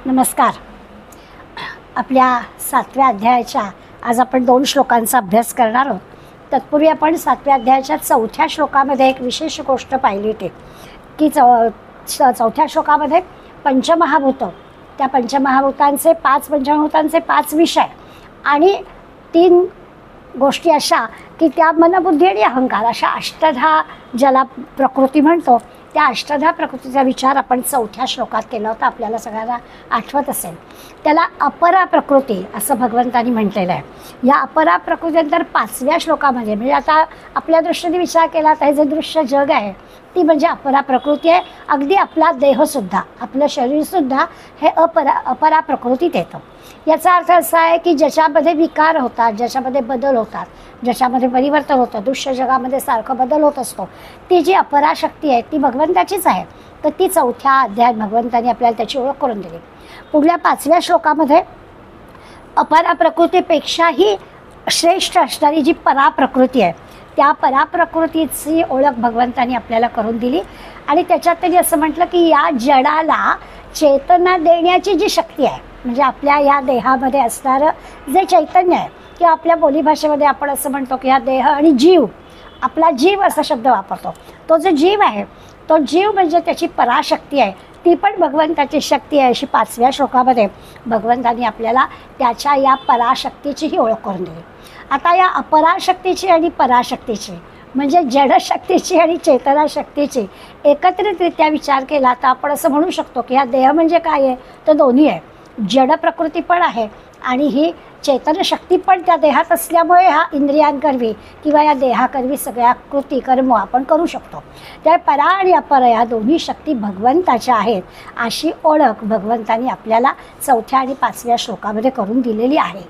नमस्कार. आपल्या 7व्या अध्यायाच्या आज आपण 2 श्लोकांचा अभ्यास करणार आहोत. तत्पूर्वी आपण 7व्या अध्यायाच्या 4थ्या श्लोकामध्ये एक विशेष गोष्ट पाहिली होती की चौथ्या श्लोकामध्ये पंचमहाभूत, त्या पंचमहाभूतांचे 5 पंचमहाभूतांचे 5 विषय आणि 3 गोष्टी अशा की त्या मनबुद्धी आणि अहंकार अशा अष्टधा ज्याला प्रकृती म्हणतो, त्या अष्टधा प्रकृतीचा विचार आपण 4थ्या श्लोकात केला होता. आपल्याला सगळ्यांना आठवत असेल. त्याला अपरा प्रकृती असं भगवंतांनी म्हटलेलं आहे. या अपरा प्रकृतीनंतर 5व्या श्लोकामध्ये म्हणजे आता आपल्या दृष्टीने विचार केला तर हे जे दृश्य जग आहे ती म्हणजे अपरा प्रकृती आहे. अगदी आपला देहसुद्धा, आपलं शरीरसुद्धा हे अपरा प्रकृतीत येतं. याचा अर्थ असा आहे की ज्याच्यामध्ये विकार होतात, ज्याच्यामध्ये बदल होतात, ज्याच्यामध्ये परिवर्तन होतं, दृश्य जगामध्ये सारखं बदल होत असतो, ती जी अपराशक्ती आहे ती भगवंताचीच आहे. तर ती 4थ्या अध्यायात भगवंतांनी आपल्याला त्याची ओळख करून दिली. पुढल्या 5व्या श्लोकामध्ये अपरा प्रकृतीपेक्षाही श्रेष्ठ असणारी जी पराप्रकृती आहे त्या पराप्रकृतीची ओळख भगवंतांनी आपल्याला करून दिली. आणि त्याच्यात त्यांनी असं म्हटलं की या जडाला चेतना देण्याची जी शक्ती आहे, म्हणजे आपल्या या देहामध्ये असणारं जे चैतन्य आहे किंवा आपल्या बोलीभाषेमध्ये आपण असं म्हणतो की हा देह आणि जीव, आपला जीव असा शब्द वापरतो. तो जो जीव आहे तो जीव म्हणजे त्याची पराशक्ती आहे, ती पण भगवंताची शक्ती आहे. अशी 5व्या श्लोकामध्ये भगवंतांनी आपल्याला त्याच्या या पराशक्तीचीही ओळख करून दिली. आता या अपराशक्तीची आणि पराशक्तीची म्हणजे जडशक्तीची आणि चेतनाशक्तीची एकत्रितरित्या विचार केला तर आपण असं म्हणू शकतो की हा देह म्हणजे काय आहे, तर दोन्ही आहे. जड प्रकृती पण आहे आणि ही चेतनशक्ती पण त्या देहात असल्यामुळे हा इंद्रियांकरवी किंवा या देहाकरवी सगळ्या कृती कर्म आपण करू शकतो. त्या परा आणि अपरा या दोन्ही शक्ती भगवंताच्या आहेत अशी ओळख भगवंतांनी आपल्याला 4थ्या आणि 5व्या श्लोकामध्ये करून दिलेली आहे.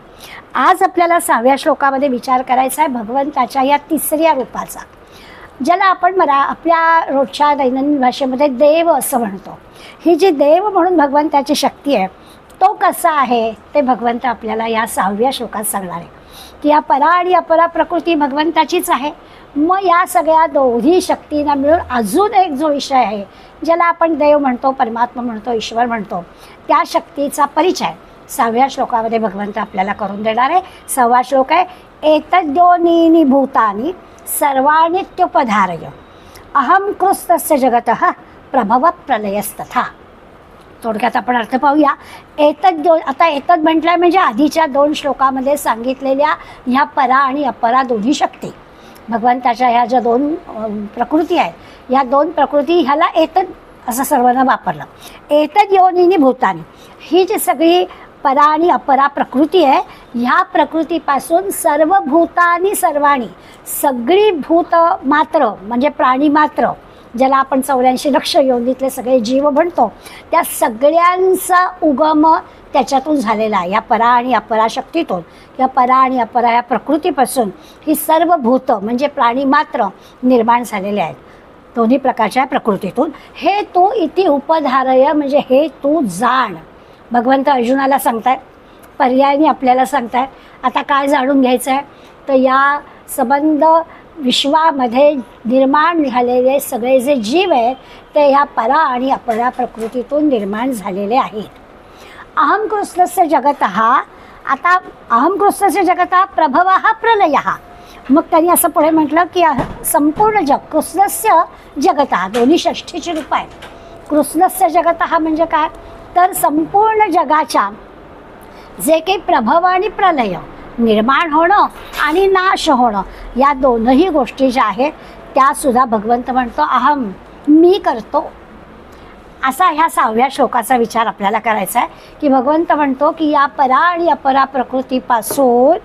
आज आपल्याला 6व्या श्लोकामध्ये विचार करायचा आहे भगवंताच्या या 3ऱ्या रूपाचा, ज्याला आपण आपल्या रोजच्या दैनंदिन भाषेमध्ये देव असं म्हणतो. ही जी देव म्हणून भगवंताची शक्ती आहे तो कसा आहे ते भगवंत आपल्याला या 6व्या श्लोकात सांगणार आहे की या परा आणि अपरा प्रकृती भगवंताचीच आहे. मग या सगळ्या दोन्ही शक्तींना मिळून अजून एक जो विषय आहे ज्याला आपण देव म्हणतो, परमात्मा म्हणतो, ईश्वर म्हणतो, त्या शक्तीचा परिचय 6व्या श्लोकामध्ये भगवंत आपल्याला करून देणार आहे. 6वा श्लोक आहे एतद्योनीनि भूतानि सर्वाणीत्युपधारय अहम कृस्तस्य जगतः प्रभव प्रलयस्तथा. थोडक्यात आपण अर्थ पाहूया. आता एतद म्हटलंय म्हणजे आधीच्या 2 श्लोकामध्ये सांगितलेल्या ह्या परा आणि अपरा दोन्ही शक्ती भगवंताच्या ह्या ज्या 2 प्रकृती आहेत या 2 प्रकृती ह्याला एतद असं सर्वांना वापरलं. एतद योनिनी भूतानी ही जी सगळी परा आणि अपरा प्रकृती आहे ह्या प्रकृतीपासून सर्व भूतानी सर्वाणी सगळी भूत मात्र म्हणजे प्राणी मात्र ज्याला आपण 84 लक्ष योनीतले सगळे जीव म्हणतो त्या सगळ्यांचा उगम त्याच्यातून झालेला आहे. या परा आणि अपरा शक्तीतून या परा आणि अपरा या प्रकृतीपासून ही सर्व भूत म्हणजे प्राणी मात्र निर्माण झालेले आहेत दोन्ही प्रकारच्या प्रकृतीतून. हे तू इति उपधारय म्हणजे हे तू जाण. भगवंत अर्जुनाला सांगताय, पर्यायाने आपल्याला सांगताय. आता काय जाणून घ्यायचं आहे तर या संबंध विश्वामध्ये निर्माण झालेले सगळे जे जीव आहेत ते ह्या परा आणि अपरा प्रकृतीतून निर्माण झालेले आहेत. अहम कृष्णस्य जगतः, आता अहम कृष्णस्य जगतः प्रभवः प्रलयः. मग त्यांनी असं पुढे म्हटलं की संपूर्ण जग कृष्णस्य जगतः दोन्ही षष्ठीची रूप आहेत. कृष्णस्य जगतः म्हणजे काय तर संपूर्ण जगाच्या जे काही प्रभव आणि प्रलय निर्माण होणं आणि नाश होणं या दोनही गोष्टी ज्या आहेत त्यासुद्धा भगवंत म्हणतो अहम मी करतो. असा ह्या 6व्या श्लोकाचा विचार आपल्याला करायचा आहे की भगवंत म्हणतो की या परा आणि अपरा प्रकृतीपासून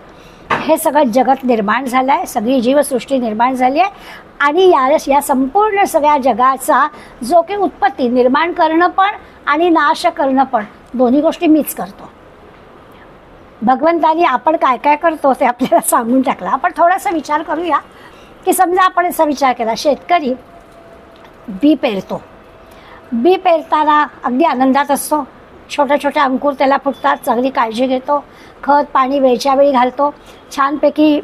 हे सगळं जगत निर्माण झालं आहे, सगळी जीवसृष्टी निर्माण झाली आहे आणि या संपूर्ण सगळ्या जगाचा जो काही उत्पत्ती निर्माण करणं पण आणि नाश करणं पण दोन्ही गोष्टी मीच करतो. भगवंतानी आपण काय काय करतो ते आपल्याला सांगून टाकलं. आपण थोडासा विचार करूया की समजा आपण असा विचार केला शेतकरी बी पेरतो. बी पेरताना अगदी आनंदात असतो, छोटे छोटे अंकुर त्याला फुटतात, चांगली काळजी घेतो, खत पाणी वेळच्या वेळी घालतो, छानपैकी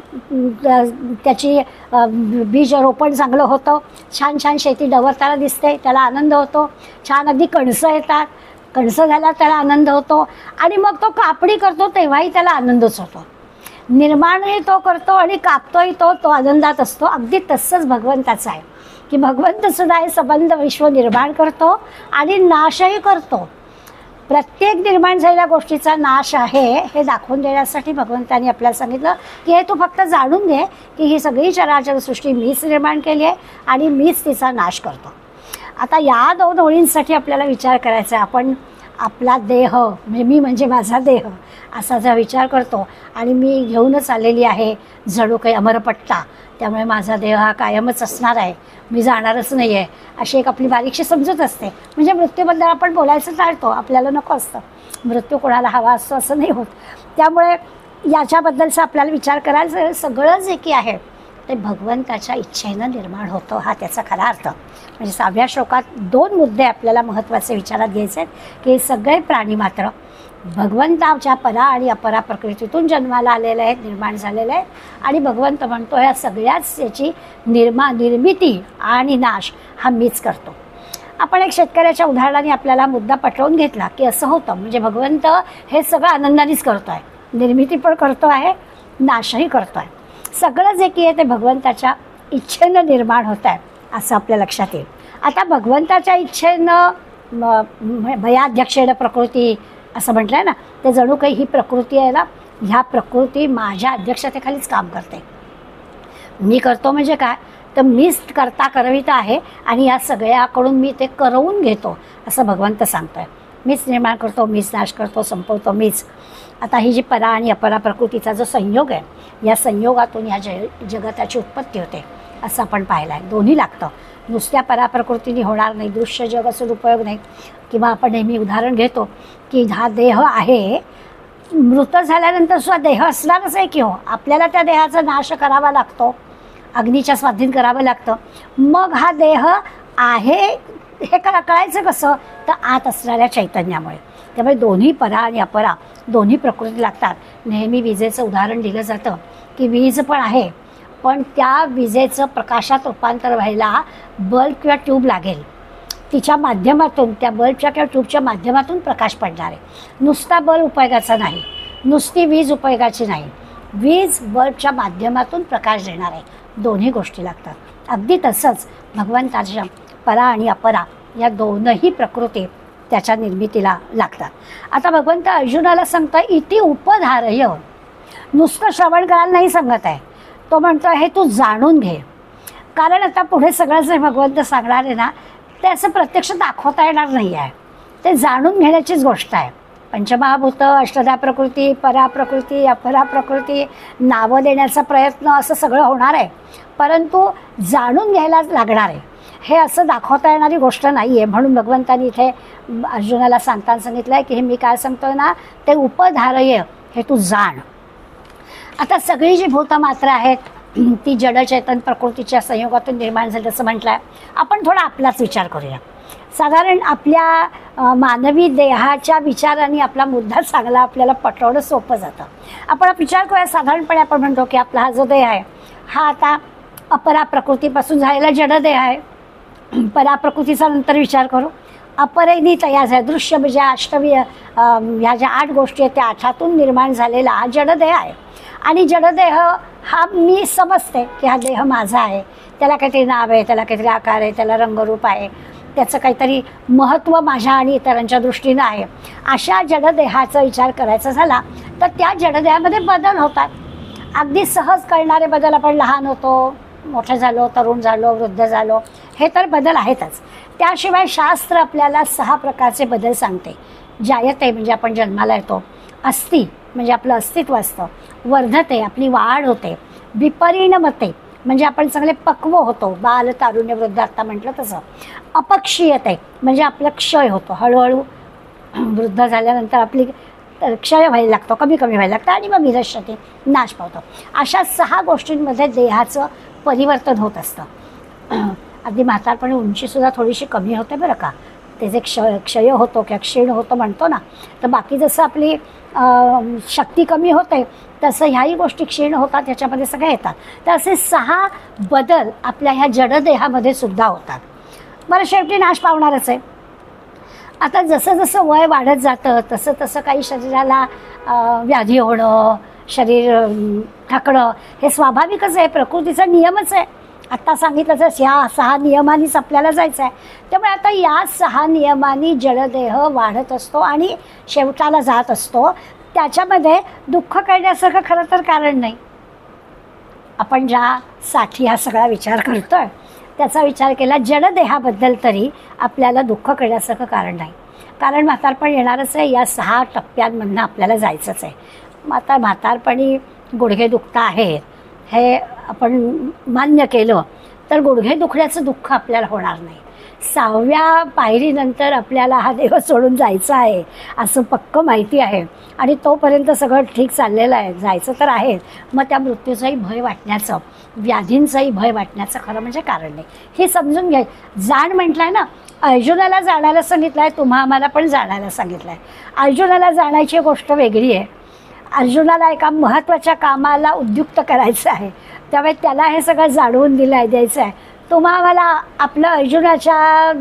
त्याची बीज रोपण चांगलं होतं, छान छान शेती डवरताना दिसते, त्याला आनंद होतो, छान अगदी कणसं येतात, कणसं झाला त्याला आनंद होतो आणि मग तो कापणी करतो तेव्हाही त्याला आनंदच होतो. निर्माणही तो करतो आणि कापतोही तो आनंदात असतो. अगदी तसंच भगवंताचं आहे की भगवंत सुद्धा हे संबंध विश्व निर्माण करतो आणि नाशही करतो. प्रत्येक निर्माण झालेल्या गोष्टीचा नाश आहे हे दाखवून देण्यासाठी भगवंतांनी आपल्याला सांगितलं की हे तू फक्त जाणून घे की ही सगळी चराचर सृष्टी मीच निर्माण केली आहे आणि मीच तिचा नाश करतो. आता या 2 ओळींसाठी आपल्याला विचार करायचा आहे. आपण आपला देह म्हणजे मी म्हणजे माझा देह असा जर विचार करतो आणि मी घेऊनच आलेली आहे जणू काही अमरपट्टा, त्यामुळे माझा देह हा कायमच असणार आहे, मी जाणारच नाही आहे, अशी एक आपली बारीकशी समजूत असते. म्हणजे मृत्यूबद्दल आपण बोलायचं टाळतो, आपल्याला नको असतं, मृत्यू कोणाला हवा असतो असं नाही होत. त्यामुळे याच्याबद्दलचा आपल्याला विचार करायला सगळं जे की आहे ते भगवंताच्या इच्छेनं निर्माण होतं, हा त्याचा खरा अर्थ. म्हणजे 6व्या श्लोकात 2 मुद्दे आपल्याला महत्त्वाचे विचारात घ्यायचे आहेत की सगळे प्राणी मात्र भगवंताच्या परा आणि अपरा प्रकृतीतून जन्माला आलेले आहेत, निर्माण झालेले आहेत. आणि भगवंत म्हणतो ह्या सगळ्याच याची निर्मिती आणि नाश हा मीच करतो. आपण एक शेतकऱ्याच्या उदाहरणाने आपल्याला मुद्दा पटवून घेतला की असं होतं. म्हणजे भगवंत हे सगळं आनंदानेच करतो आहे, निर्मिती पण करतो आहे, नाशही करतो आहे. सगळं जे की आहे ते भगवंताच्या इच्छेनं निर्माण होत आहे असं आपल्या लक्षात येईल. आता भगवंताच्या इच्छेनं भयाध्यक्षेण प्रकृती असं म्हटलं आहे ना, ते जणू काही ही प्रकृती आहे ना, ह्या प्रकृती माझ्या अध्यक्षतेखालीच काम करते. मी करतो म्हणजे काय, तर मीच करता करविता आहे आणि या सगळ्याकडून मी ते करवून घेतो असं भगवंत सांगतो आहे. मीच निर्माण करतो, मीच नाश करतो, संपवतो मीच. आता ही जी परा आणि अपरा प्रकृतीचा जो संयोग आहे, या संयोगातून या जगताची उत्पत्ती होते असं आपण पाहिलं आहे. दोन्ही लागतं. नुसत्या पराप्रकृतीने होणार नाही, दृश्य जग असून उपयोग नाही. किंवा आपण नेहमी उदाहरण घेतो की हा देह आहे, मृत झाल्यानंतर सुद्धा देह असणारच आहे की हो, आपल्याला त्या देहाचा नाश करावा लागतो, अग्नीच्या स्वाधीन करावं लागतं. मग हा देह आहे हे कळायचं कसं, तर आत असणाऱ्या चैतन्यामुळे. त्यामुळे दोन्ही परा आणि अपरा दोन्ही प्रकृती लागतात. नेहमी विजेचं उदाहरण दिलं जातं की वीज पण आहे, पण त्या विजेचं प्रकाशात रूपांतर व्हायला बल्ब किंवा ट्यूब लागेल. तिच्या माध्यमातून, त्या बल्बच्या किंवा ट्यूबच्या माध्यमातून प्रकाश पडणार आहे. नुसता बल्ब उपयोगाचा नाही, नुसती वीज उपयोगाची नाही, वीज बल्बच्या माध्यमातून प्रकाश देणार आहे. दोन्ही गोष्टी लागतात. अगदी तसंच भगवंताच्या परा आणि अपरा या दोनही प्रकृती त्याच्या निर्मितीला लागतात. आता भगवंत अर्जुनाला सांगता इति उपधारय, नुसतं श्रवण करायला नाही सांगत आहे. तो म्हणतो हे तू जाणून घे. कारण आता पुढे सगळं जे भगवंत सांगणार आहे ना, ते असं प्रत्यक्ष दाखवता येणार नाही आहे, ते जाणून घेण्याचीच गोष्ट आहे. पंचमहाभूत, अष्टधा प्रकृती, पराप्रकृती, अपरा प्रकृती, नावं देण्याचा प्रयत्न असं सगळं होणार आहे, परंतु जाणून घ्यायला लागणार आहे. हे असं दाखवता येणारी गोष्ट नाही आहे. म्हणून भगवंतांनी इथे अर्जुनाला सांगताना सांगितलं आहे की हे मी काय सांगतोय ना, ते उपधारय, हे तू जाण. आता सगळी जी भूतमात्र आहेत ती जडचेतन प्रकृतीच्या संयोगातून निर्माण झाली असं म्हटलं आहे. आपण थोडा आपलाच विचार करूया. साधारण आपल्या मानवी देहाच्या विचाराने आपला मुद्दा चांगला आपल्याला पटवणं सोपं जातं. आपण विचार करूया. साधारणपणे आपण म्हणतो की आपला हा जो देह आहे हा आता अपरा प्रकृतीपासून झालेला जडदेह आहे. पराप्रकृतीचा नंतर विचार करू. अपरेनी तयार आहे, दृश्य म्हणजे अष्टवी, ह्या ज्या 8 गोष्टी आहेत त्या 8 निर्माण झालेला हा जडदेह आहे. आणि जडदेह हा मी समजते की हा देह माझा आहे, त्याला काहीतरी नाव आहे, त्याला काहीतरी आकार आहे, त्याला रंगरूप आहे, त्याचं काहीतरी महत्त्व माझ्या आणि इतरांच्या दृष्टीनं आहे. अशा जडदेहाचा विचार करायचा झाला तर त्या जडदेहामध्ये बदल होतात. अगदी सहज कळणारे बदल. आपण लहान होतो, मोठे झालो, तरुण झालो, वृद्ध झालो, हे तर बदल आहेतच. त्याशिवाय शास्त्र आपल्याला 6 प्रकारचे बदल सांगते. जायते म्हणजे आपण जन्माला येतो, अस्ति म्हणजे आपलं अस्तित्व असतं, वर्धते आपली वाढ होते, विपरिणमते म्हणजे आपण चांगले पक्व होतो, बाल तारुण्य वृद्ध आत्ता म्हटलं तसं, अपक्षीयते म्हणजे आपलं क्षय होतो, हळूहळू वृद्ध झाल्यानंतर आपली क्षय व्हायला लागतो, कमी व्हायला लागतं आणि मग विनश्यते नाश पावतो. अशा 6 गोष्टींमध्ये देहाचं परिवर्तन होत असतं. अगदी म्हातारपणी उंचीसुद्धा थोडीशी कमी होते बरं का. ते जे क्षय होतो किंवा क्षीण होतं म्हणतो ना, तर बाकी जसं आपली शक्ती कमी होते तसं ह्याही गोष्टी क्षीण होतात, ह्याच्यामध्ये सगळे येतात. तर असे 6 बदल आपल्या ह्या जडदेहामध्ये सुद्धा होतात. बरं, शेवटी नाश पावणारच आहे. आता जसं जसं वय वाढत जातं तसं तसं काही शरीराला व्याधी होणं, शरीर थकणं हे स्वाभाविकच आहे, प्रकृतीचा नियमच आहे. आत्ता सांगितलं तर या 6 नियमांनीच आपल्याला जायचं आहे. त्यामुळे आता या 6 नियमांनी जडदेह वाढत असतो आणि शेवटाला जात असतो. त्याच्यामध्ये दुःख करण्यासारखं खरं तर कारण नाही. आपण ज्यासाठी हा सगळा विचार करतोय त्याचा विचार केला, जडदेहाबद्दल तरी आपल्याला दुःख करण्यासारखं कारण नाही. कारण म्हातारपण येणारच आहे, या 6 टप्प्यांमधनं आपल्याला जायचंच आहे. आता म्हातारपणी गुडघे दुखता आहेत हे आपण मान्य केलं तर गुडघे दुखण्याचं दुःख आपल्याला होणार नाही. 6व्या पायरीनंतर आपल्याला हा देह सोडून जायचं आहे असं पक्क माहिती आहे आणि तोपर्यंत सगळं ठीक चाललेलं आहे, जायचं तर आहे. मग त्या मृत्यूचाही भय वाटण्याचं, व्याधींचाही भय वाटण्याचं खरं म्हणजे कारण नाही. हे समजून घ्याय. जाण म्हटलं आहे ना, अर्जुनाला जाणायला सांगितलं आहे, तुम्हा आम्हाला पण जाणायला सांगितलं आहे. अर्जुनाला जाण्याची गोष्ट वेगळी आहे. अर्जुनाला एका महत्त्वाच्या कामाला उद्युक्त करायचं आहे, त्यामुळे त्याला हे सगळं जाणवून द्यायचं आहे. तुम्हाला आपलं अर्जुनाच्या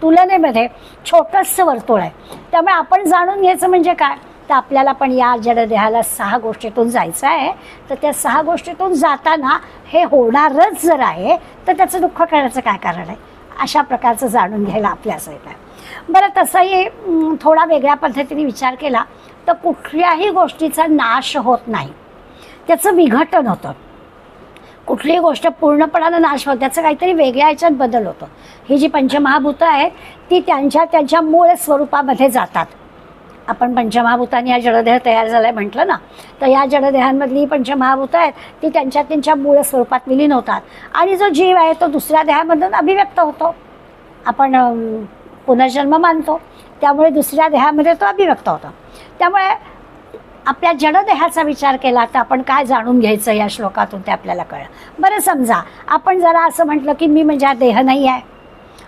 तुलनेमध्ये छोटंसं वर्तुळ आहे, त्यामुळे आपण जाणून घ्यायचं म्हणजे काय, तर आपल्याला पण या जडदेहाला 6 गोष्टीतून जायचं आहे. तर त्या 6 गोष्टीतून जाताना हे होणारच जर आहे तर त्याचं दुःख करण्याचं काय कारण आहे, अशा प्रकारचं जाणून घ्यायला आपल्यासहित आहे. बरं, तसंही थोडा वेगळ्या पद्धतीने विचार केला तर कुठल्याही गोष्टीचा नाश होत नाही, त्याचं विघटन होतं. कुठलीही गोष्ट पूर्णपणानं नाश होत, त्याचं काहीतरी वेगळ्या ह्याच्यात बदल होतो. ही जी पंचमहाभूतं आहेत ती त्यांच्या मूळ स्वरूपामध्ये जातात. आपण पंचमहाभूतांनी या जडदेह तयार झाला आहे म्हटलं ना, तर या जडदेहांमधली पंचमहाभूतं आहेत ती त्यांच्या मूळ स्वरूपात विलीन होतात आणि जो जीव आहे तो दुसऱ्या देहामधून अभिव्यक्त होतो. आपण पुनर्जन्म मानतो, त्यामुळे दुसऱ्या देहामध्ये तो अभिव्यक्त होतो. त्यामुळे आपल्या जडदेहाचा विचार केला तर आपण काय जाणून घ्यायचं या श्लोकातून ते आपल्याला कळलं. बरं, समजा आपण जरा असं म्हटलं की मी म्हणजे हा देह नाही आहे,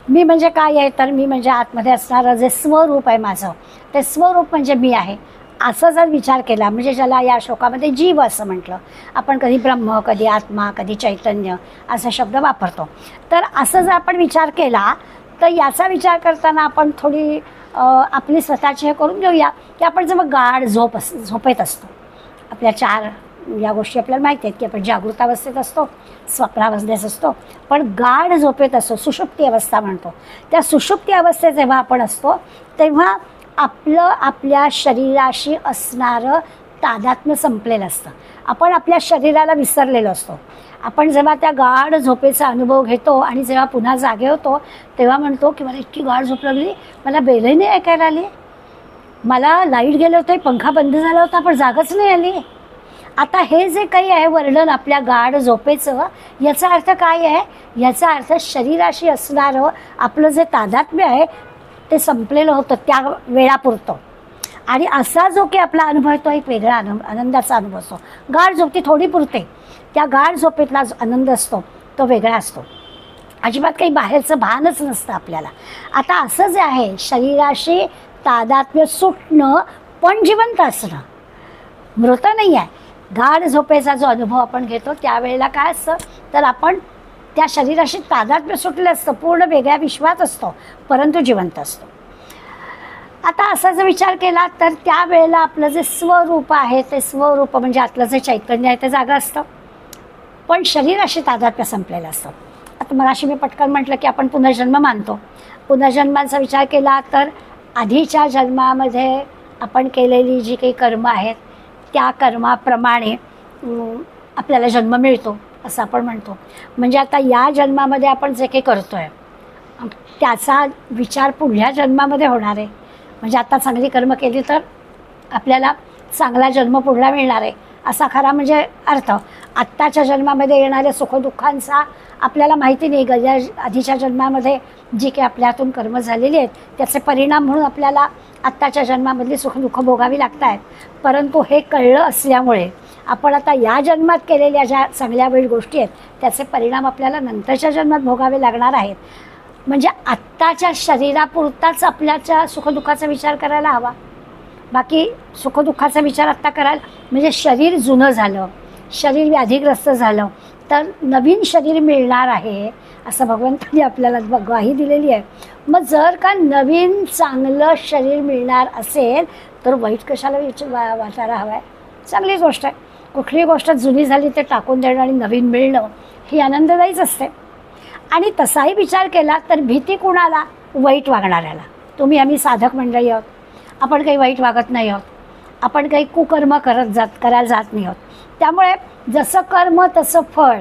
मी म्हणजे काय आहे, तर मी म्हणजे आतमध्ये असणारं जे स्वरूप आहे माझं, ते स्वरूप म्हणजे मी आहे, असं जर विचार केला, म्हणजे ज्याला या श्लोकामध्ये जीव असं म्हटलं. आपण कधी ब्रह्म, कधी आत्मा, कधी चैतन्य असा शब्द वापरतो. तर असं जर आपण विचार केला तर याचा विचार करताना आपण थोडी आपली स्वतःची हे करून घेऊया की आपण जेव्हा गाढ झोपेत असतो, आपल्या 4 या गोष्टी आपल्याला माहिती आहेत की आपण जागृतावस्थेत असतो, स्वप्नावस्थेत असतो, पण गाढ झोपेत असतो, सुषुप्ती अवस्था म्हणतो. त्या सुषुप्ती अवस्थेत जेव्हा आपण असतो तेव्हा आपल्या शरीराशी असणारं तादात्म्य संपलेलं असतं. आपण आपल्या शरीराला विसरलेलो असतो. आपण जेव्हा त्या गाढ झोपेचा अनुभव घेतो आणि जेव्हा पुन्हा जागे होतो तेव्हा म्हणतो की मला इतकी गाढ झोप लागली, मला बेलही नाही ऐकायला आली, मला लाईट गेलं होतं, पंखा बंद झाला होता पण जागच नाही आली. आता हे जे काही आहे वर्णन आपल्या गाढ झोपेचं, याचा अर्थ काय आहे, याचा अर्थ शरीराशी असणारं आपलं जे तादात्म्य आहे ते संपलेलं होतं त्या वेळापुरतं. आणि असा जो की आपला अनुभव तो एक वेगळा आनंदाचा अनुभव असतो. गाढ झोप ती थोडी पुरते, त्या गाढ झोपेतला जो आनंद असतो तो वेगळा असतो, अजिबात काही बाहेरचं भानच नसतं आपल्याला. आता असं जे आहे शरीराशी तादात्म्य सुटणं पण जिवंत असणं, मृत नाही आहे. गाढ झोपेचा जो अनुभव आपण घेतो त्यावेळेला काय असतं तर आपण त्या शरीराशी तादात्म्य सुटलं असतं, पूर्ण वेगळ्या विश्वात असतो परंतु जिवंत असतो. आता असा जर विचार केला तर त्यावेळेला आपलं जे स्वरूप आहे ते स्वरूप म्हणजे आतलं जे चैतन्य आहे ते जागा असतं, पण शरीराशी तादात्म्य संपलेलं असतं. आता मगाशी मी पटकन म्हटलं की आपण पुनर्जन्म मानतो. पुनर्जन्माचा विचार केला तर आधीच्या जन्मामध्ये आपण केलेली जी काही कर्म आहेत त्या कर्माप्रमाणे आपल्याला जन्म मिळतो असं आपण म्हणतो. म्हणजे आता या जन्मामध्ये आपण जे काही करतो आहे त्याचा विचार पुढल्या जन्मामध्ये होणार आहे. म्हणजे आता चांगली कर्म केली तर आपल्याला चांगला जन्म पुढला मिळणार आहे असा खरा म्हणजे अर्थ. आत्ताच्या जन्मामध्ये येणाऱ्या सुखदुःखांचा आपल्याला माहिती नाही, गेल्या आधीच्या जन्मामध्ये जी काही आपल्या हातून कर्म झालेली आहेत त्याचे परिणाम म्हणून आपल्याला आत्ताच्या जन्मामधली सुखदुःख भोगावी लागत आहेत. परंतु हे कळलं असल्यामुळे आपण आता या जन्मात केलेल्या ज्या चांगल्या वाईट गोष्टी आहेत त्याचे परिणाम आपल्याला नंतरच्या जन्मात भोगावे लागणार आहेत. म्हणजे आत्ताच्या शरीरापुरताच आपल्याच्या सुखदुःखाचा विचार करायला हवा, बाकी सुखदुःखाचा विचार आत्ता कराल म्हणजे शरीर जुनं झालं, शरीर व्याधीग्रस्त झालं तर नवीन शरीर मिळणार आहे असं भगवंतांनी आपल्याला ग्वाही दिलेली आहे. मग जर का नवीन चांगलं शरीर मिळणार असेल तर वाईट कशाला वाटायला हवं आहे? चांगलीच गोष्ट आहे. कुठलीही गोष्ट जुनी झाली ते टाकून देणं आणि नवीन मिळणं ही आनंददायीच असते. आणि तसाही विचार केला तर भीती कुणाला? वाईट वागणाऱ्याला. तुम्ही आम्ही साधक मंडळी आहोत, आपण काही वाईट वागत नाही आहोत, आपण काही कुकर्म करायला जात नाही आहोत. त्यामुळे जसं कर्म तसं फळ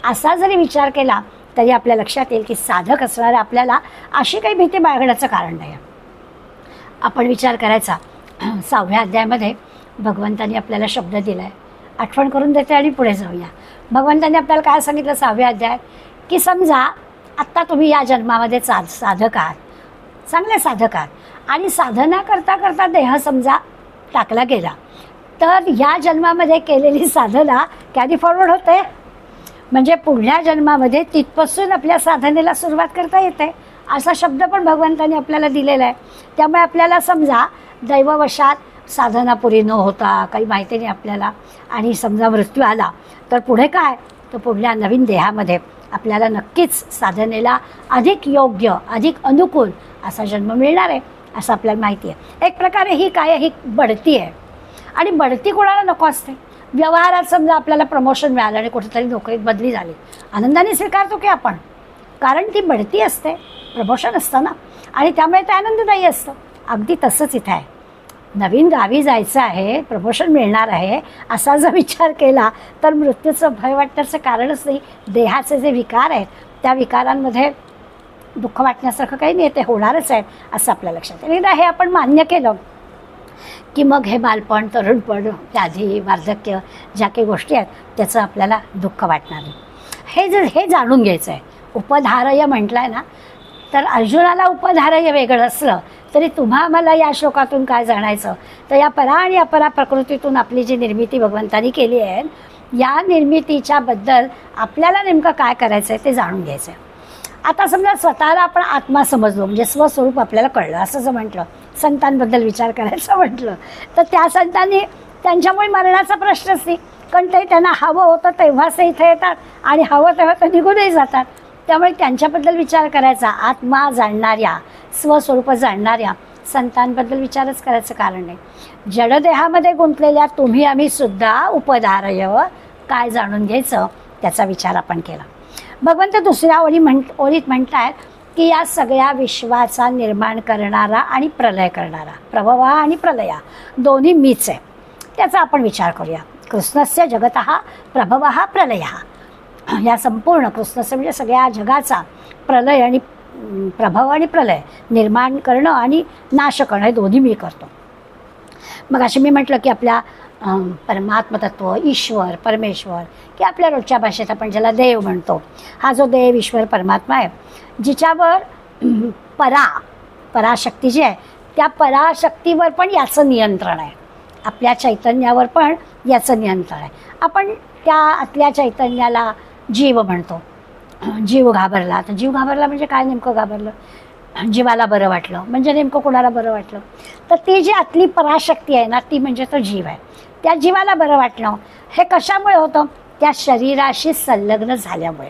असा जरी विचार केला तरी आपल्या लक्षात येईल की साधक असणाऱ्या आपल्याला अशी काही भीती बाळगण्याचं कारण नाही. आपण विचार करायचा 6व्या अध्यायामध्ये भगवंतांनी आपल्याला शब्द दिला आहे, आठवण करून देते आणि पुढे जाऊया. भगवंतांनी आपल्याला काय सांगितलं 6व्या अध्यायात की समजा आत्ता तुम्ही या जन्मामध्ये साधक आहात, चांगले साधक आहात आणि साधना करता करता देह समजा टाकला गेला तर या जन्मामध्ये केलेली साधना कॅरी फॉरवर्ड होते. म्हणजे पुढल्या जन्मामध्ये तिथपासून आपल्या साधनेला सुरुवात करता येते असा शब्द पण भगवंतांनी आपल्याला दिलेला आहे. त्यामुळे आपल्याला समजा दैववशात साधना पुरी न होता काही माहिती नाही आपल्याला आणि समजा मृत्यू आला तर पुढे काय? तर पुढल्या नवीन देहामध्ये आपल्याला नक्कीच साधनेला अधिक योग्य अधिक अनुकूल असा जन्म मिळणार आहे असं आपल्याला माहिती आहे. एक प्रकारे ही काय ही बढती आहे. आणि बढती कोणाला नको असते? व्यवहारात समजा आपल्याला प्रमोशन मिळालं आणि कुठेतरी नोकरीत बदली झाली, आनंदाने स्वीकारतो की आपण, कारण ती बढती असते, प्रमोशन असतं ना, आणि त्यामुळे ते आनंददायी असतं. अगदी तसंच इथं आहे. नवीन गावी जायचं आहे, प्रमोशन मिळणार आहे असा जर विचार केला तर मृत्यूचं भय वाटण्याचं कारणच नाही. देहाचे जे विकार आहेत त्या विकारांमध्ये दुःख वाटण्यासारखं काही नाही, ते होणारच आहे असं आपल्या लक्षात येईल. एकदा हे आपण मान्य केलं की मग हे बालपण, तरुणपण, व्याधी, वार्धक्य ज्या काही गोष्टी आहेत त्याचं आपल्याला दुःख वाटणार नाही. हे जाणून घ्यायचं आहे. उपधारय म्हटलं आहे ना, तर अर्जुनाला उपधारय वेगळं असलं तरी तुम्हा मला या श्लोकातून काय जाणायचं? तर या परा आणि अपरा प्रकृतीतून आपली जी निर्मिती भगवंतानी केली आहे या निर्मितीच्याबद्दल आपल्याला नेमकं काय करायचं आहे ते जाणून घ्यायचं आहे. आता समजा स्वतःला आपण आत्मा समजलो म्हणजे स्वस्वरूप आपल्याला कळलं असं जर म्हटलं, संतांबद्दल विचार करायचं म्हटलं तर त्या संतांनी त्यांच्यामुळे मरणाचा प्रश्नच नाही, कारण ते त्यांना हवं होतं तेव्हाच ते इथे येतात आणि हवं तेव्हा ते निघूनही जातात. त्यामुळे त्यांच्याबद्दल विचार करायचा. आत्मा जाणणाऱ्या, स्वस्वरूप जाणणाऱ्या संतांबद्दल विचारच करायचं कारण नाही. जडदेहामध्ये गुंतलेल्या तुम्ही आम्ही सुद्धा उपधारय काय जाणून घ्यायचं त्याचा विचार आपण केला. भगवंत दुसऱ्या ओळीत म्हणतायत की या सगळ्या विश्वाचा निर्माण करणारा आणि प्रलय करणारा, प्रभव आणि प्रलया दोन्ही मीच आहे. त्याचा आपण विचार करूया. कृष्णस्य जगतः प्रभवः प्रलयः. या संपूर्ण कृष्णस्य म्हणजे सगळ्या जगाचा प्रलय आणि प्रभव आणि प्रलय, निर्माण करणं आणि नाश करणं हे दोन्ही मी करतो. मग असे मी म्हटलं की आपल्या परमात्मतत्व, ईश्वर, परमेश्वर की आपल्या रोजच्या भाषेत आपण ज्याला देव म्हणतो, हा जो देव, ईश्वर, परमात्मा आहे जिच्यावर पराशक्ती जी आहे त्या पराशक्तीवर पण याचं नियंत्रण आहे. आपल्या चैतन्यावर पण याचं नियंत्रण आहे. आपण त्या आतल्या चैतन्याला जीव म्हणतो. जीव घाबरला, तर जीव घाबरला म्हणजे काय? नेमकं घाबरलं, जीवाला बरं वाटलं म्हणजे नेमकं कोणाला बरं वाटलं? तर ती जी आतली पराशक्ती आहे ना ती म्हणजे तो जीव आहे. त्या जीवाला बरं वाटणं हे कशामुळे होतं? त्या शरीराशी संलग्न झाल्यामुळे.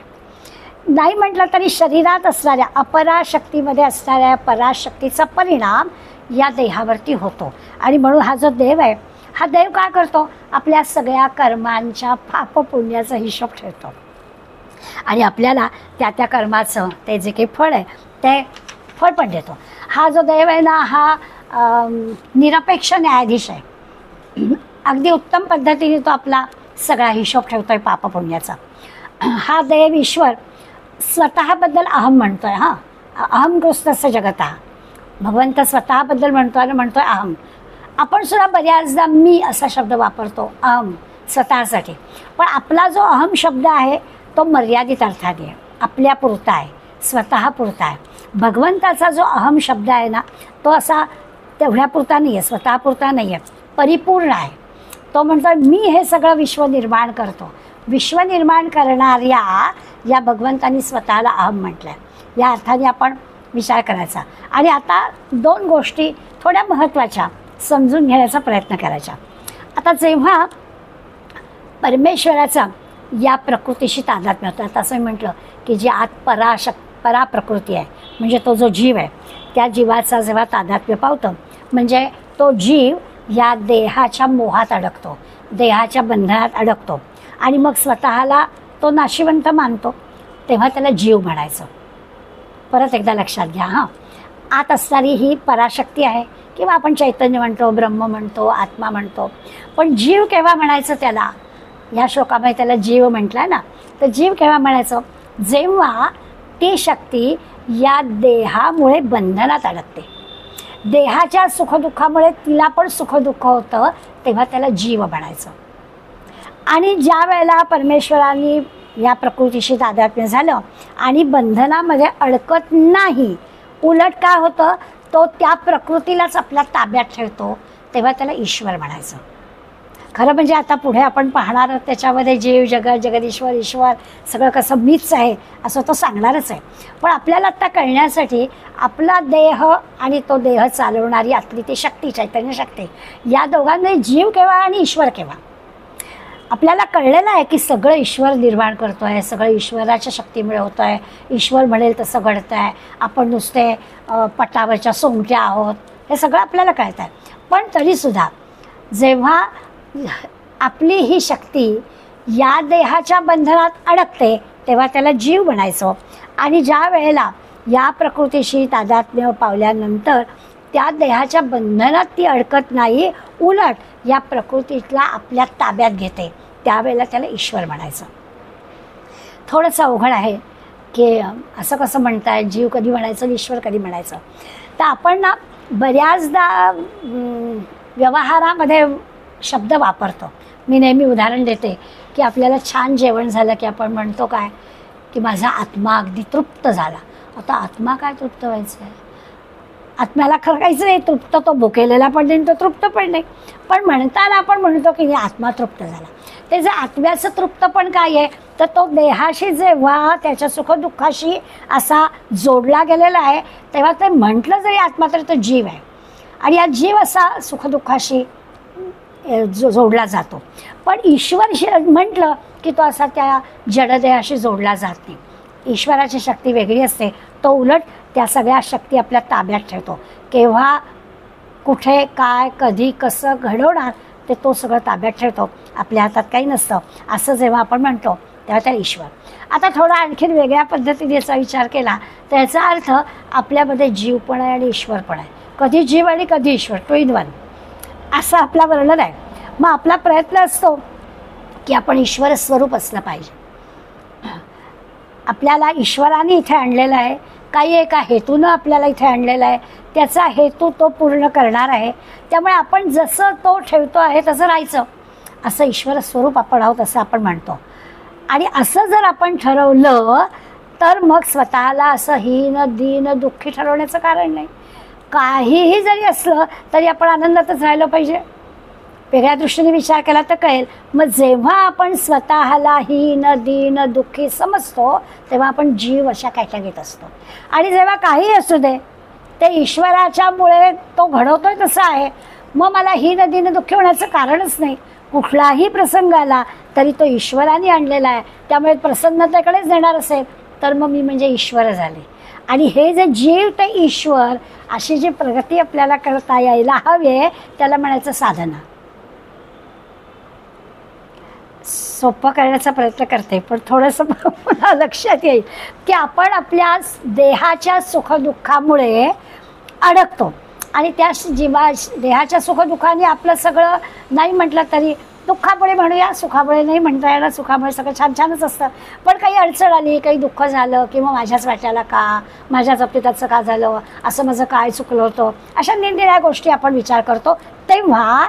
नाही म्हटलं तरी शरीरात असणाऱ्या अपराशक्तीमध्ये असणाऱ्या पराशक्तीचा परिणाम या देहावरती होतो. आणि म्हणून हा जो देव आहे हा देव काय करतो? आपल्या सगळ्या कर्मांच्या पापपुण्याचा हिशोब ठेवतो आणि आपल्याला त्या त्या कर्माचं ते जे काही फळ आहे ते फळ पण देतो. हा जो देव आहे ना हा निरपेक्ष न्यायाधीश आहे. अगदी उत्तम पद्धतीने तो आपला सगळा हिशोब ठेवतोय पापपुण्याचा. हा देव ईश्वर स्वतःबद्दल अहम म्हणतोय. हां, अहम कृष्णस्य जगतः. भगवंत स्वतःबद्दल म्हणतोय अहम. आपण सुद्धा बऱ्याचदा मी असा शब्द वापरतो अहम स्वतःसाठी, पण आपला जो अहम शब्द आहे तो मर्यादित अर्थाने आहे, आपल्या पुरता आहे, स्वतः पुरता आहे. भगवंताचा जो अहम शब्द आहे ना तो असा तेवढ्या पुरता नाही आहे, स्वतः पुरता नाही आहे, परिपूर्ण आहे. तो म्हणतो मी हे सगळं विश्व निर्माण करतो. विश्व निर्माण करणाऱ्या या भगवंतांनी स्वतःला अहम म्हटलं आहे. या अर्थाने आपण विचार करायचा. आणि आता दोन गोष्टी थोड्या महत्त्वाच्या समजून घेण्याचा प्रयत्न करायचा. आता जेव्हा परमेश्वराचा या प्रकृतीशी तादात्म्य होतं. आता असं मी म्हटलं की जी आत पराप्रकृती आहे, म्हणजे तो जो जीव आहे, त्या जीवाचा जेव्हा तादात्म्य पावतं, म्हणजे तो जीव या देहाच्या मोहात अडकतो, देहाच्या बंधनात अडकतो आणि मग स्वतःला तो नाशिवंत मानतो, तेव्हा त्याला जीव म्हणायचं. परत एकदा लक्षात घ्या हां, आत असणारी ही पराशक्ती आहे किंवा आपण चैतन्य म्हणतो, ब्रह्म म्हणतो, आत्मा म्हणतो. पण जीव केव्हा म्हणायचं त्याला? या श्लोकामध्ये त्याला जीव म्हटलं ना, तर जीव केव्हा म्हणायचं? जेव्हा ती शक्ती या देहामुळे बंधनात अडकते, देहाच्या सुखदुःखामुळे तिला पण सुखदुःख होतं, तेव्हा त्याला जीव म्हणायचं. आणि ज्या वेळेला परमेश्वरांनी या प्रकृतीशी तादात्म्य झालं आणि बंधनामध्ये अडकत नाही, उलट काय होतं, तो त्या प्रकृतीलाच आपल्या ताब्यात ठेवतो, तेव्हा त्याला ईश्वर म्हणायचं. खरं म्हणजे आता पुढे आपण पाहणार आहोत, त्याच्यामध्ये जीव, जगत, जगदीश्वर, ईश्वर सगळं कसं मीच आहे असं तो सांगणारच आहे. पण आपल्याला आत्ता कळण्यासाठी आपला देह आणि तो देह चालवणारी आपली ती शक्ती, चैतन्य शक्ती, या दोघांमध्ये जीव केव्हा आणि ईश्वर केव्हा आपल्याला कळलेलं आहे की सगळं ईश्वर निर्माण करतो आहे, सगळं ईश्वराच्या शक्तीमुळे होतं आहे, ईश्वर म्हणेल तसं घडतं आहे, आपण नुसते पटावरच्या सोंगट्या आहोत, हे सगळं आपल्याला कळतं आहे. पण तरीसुद्धा जेव्हा आपली ही शक्ती या देहाच्या बंधनात अडकते, तेव्हा त्याला जीव म्हणायचं. आणि ज्या वेळेला या प्रकृतीशी तादात्म्य पावल्यानंतर त्या देहाच्या बंधनात ती अडकत नाही, उलट या प्रकृतीला आपल्या ताब्यात घेते, त्यावेळेला त्याला ईश्वर म्हणायचं. थोडंसं अवघड आहे की असं कसं म्हणताय, जीव कधी म्हणायचं, ईश्वर कधी म्हणायचं. तर आपण ना बऱ्याचदा व्यवहारामध्ये शब्द वापरतो. मी नेहमी उदाहरण देते की आपल्याला छान जेवण झालं की आपण म्हणतो काय, की माझा आत्मा अगदी तृप्त झाला. आता आत्मा काय तृप्त व्हायचं आहे? आत्म्याला खरं काहीच नाही तृप्त, तो भुकेलेला पण नाही, तो तृप्त पण नाही. पण म्हणताना आपण म्हणतो की आत्मा तृप्त झाला. ते जे आत्म्याचं तृप्त पण काय आहे, तर तो देहाशी जेव्हा त्याच्या सुखदुःखाशी असा जोडला गेलेला आहे, तेव्हा ते म्हटलं जरी आत्मा तर तो जीव आहे. आणि या जीव असा सुखदुःखाशी जोडला जातो. पण ईश्वर म्हटलं की तो असा त्या जडदेहाशी जोडला जात नाही. ईश्वराची शक्ती वेगळी असते, तो उलट त्या सगळ्या शक्ती आपल्या ताब्यात ठेवतो. केव्हा, कुठे, काय, कधी, कसं घडवणार ते तो सगळं ताब्यात ठेवतो, आपल्या हातात काही नसतं, असं जेव्हा आपण म्हणतो तेव्हा त्या ईश्वर. आता थोडा आणखीन वेगळ्या पद्धतीने याचा विचार केला तर याचा अर्थ आपल्यामध्ये जीव पण आहे आणि ईश्वर पण आहे. कधी जीव आणि कधी ईश्वर, टू इन वन असं आपला वर्णन आहे. मग आपला प्रयत्न असतो की आपण ईश्वर स्वरूप असलं पाहिजे. आपल्याला ईश्वराने इथे आणलेलं आहे, काही एका हेतूनं आपल्याला इथे आणलेलं आहे, त्याचा हेतू तो पूर्ण करणार आहे. त्यामुळे आपण जसं तो ठेवतो आहे तसं राहायचं, असं ईश्वर स्वरूप आपण आहोत असं आपण म्हणतो. आणि असं जर आपण ठरवलं तर मग स्वतःला असं हीन, दीन, दुःखी ठरवण्याचं कारण नाही. काहीही जरी असलं तरी आपण आनंदातच राहिलं पाहिजे. वेगळ्या दृष्टीने विचार केला तर कळेल. मग जेव्हा आपण स्वतःला हीन, दीन, दुःखी समजतो तेव्हा आपण जीव अशा कॅटेगरीत असतो. आणि जेव्हा काही असू दे ते ईश्वराच्यामुळे तो घडवतोय तसं आहे, मग मला हीन, दीन, दुःखी होण्याचं कारणच नाही. कुठलाही प्रसंग आला तरी तो ईश्वराने आणलेला आहे, त्यामुळे प्रसन्नतेकडेच देणार असेल तर मग मी म्हणजे ईश्वर झाले. आणि हे जे जीव ते ईश्वर अशी जी प्रगती आपल्याला करता यायला हवी आहे त्याला म्हणायचं साधना. सोपं करण्याचा प्रयत्न करते पण थोडंसं मला लक्षात येईल की आपण आपल्या देहाच्या सुखदुःखामुळे अडकतो आणि त्या देहाच्या सुखदुःखाने आपलं सगळं नाही म्हटलं तरी दुःखामुळे म्हणूया, सुखामुळे नाही म्हणता येणार, सुखामुळे सगळं छान छानच असतं. पण काही अडचण आली, काही दुःख झालं किंवा माझ्याच वाट्याला का, माझ्याच बाबतीत असं का झालं, असं माझं काय चुकलं होतं, अशा निरनिराळ्या गोष्टी आपण विचार करतो. तेव्हा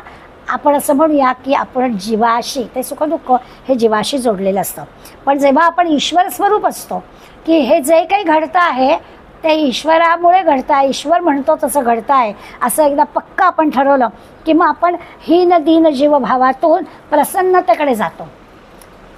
आपण असं म्हणूया की आपण जीवाशी, ते सुखदुःख हे जीवाशी जोडलेलं असतं. पण जेव्हा आपण ईश्वर स्वरूप असतो की हे जे काही घडतं आहे ते ईश्वरामुळे घडतं आहे, ईश्वर म्हणतो तसं घडतं आहे असं एकदा पक्का आपण ठरवलं की मग आपण हीन, दीन जीवभावातून प्रसन्नतेकडे जातो.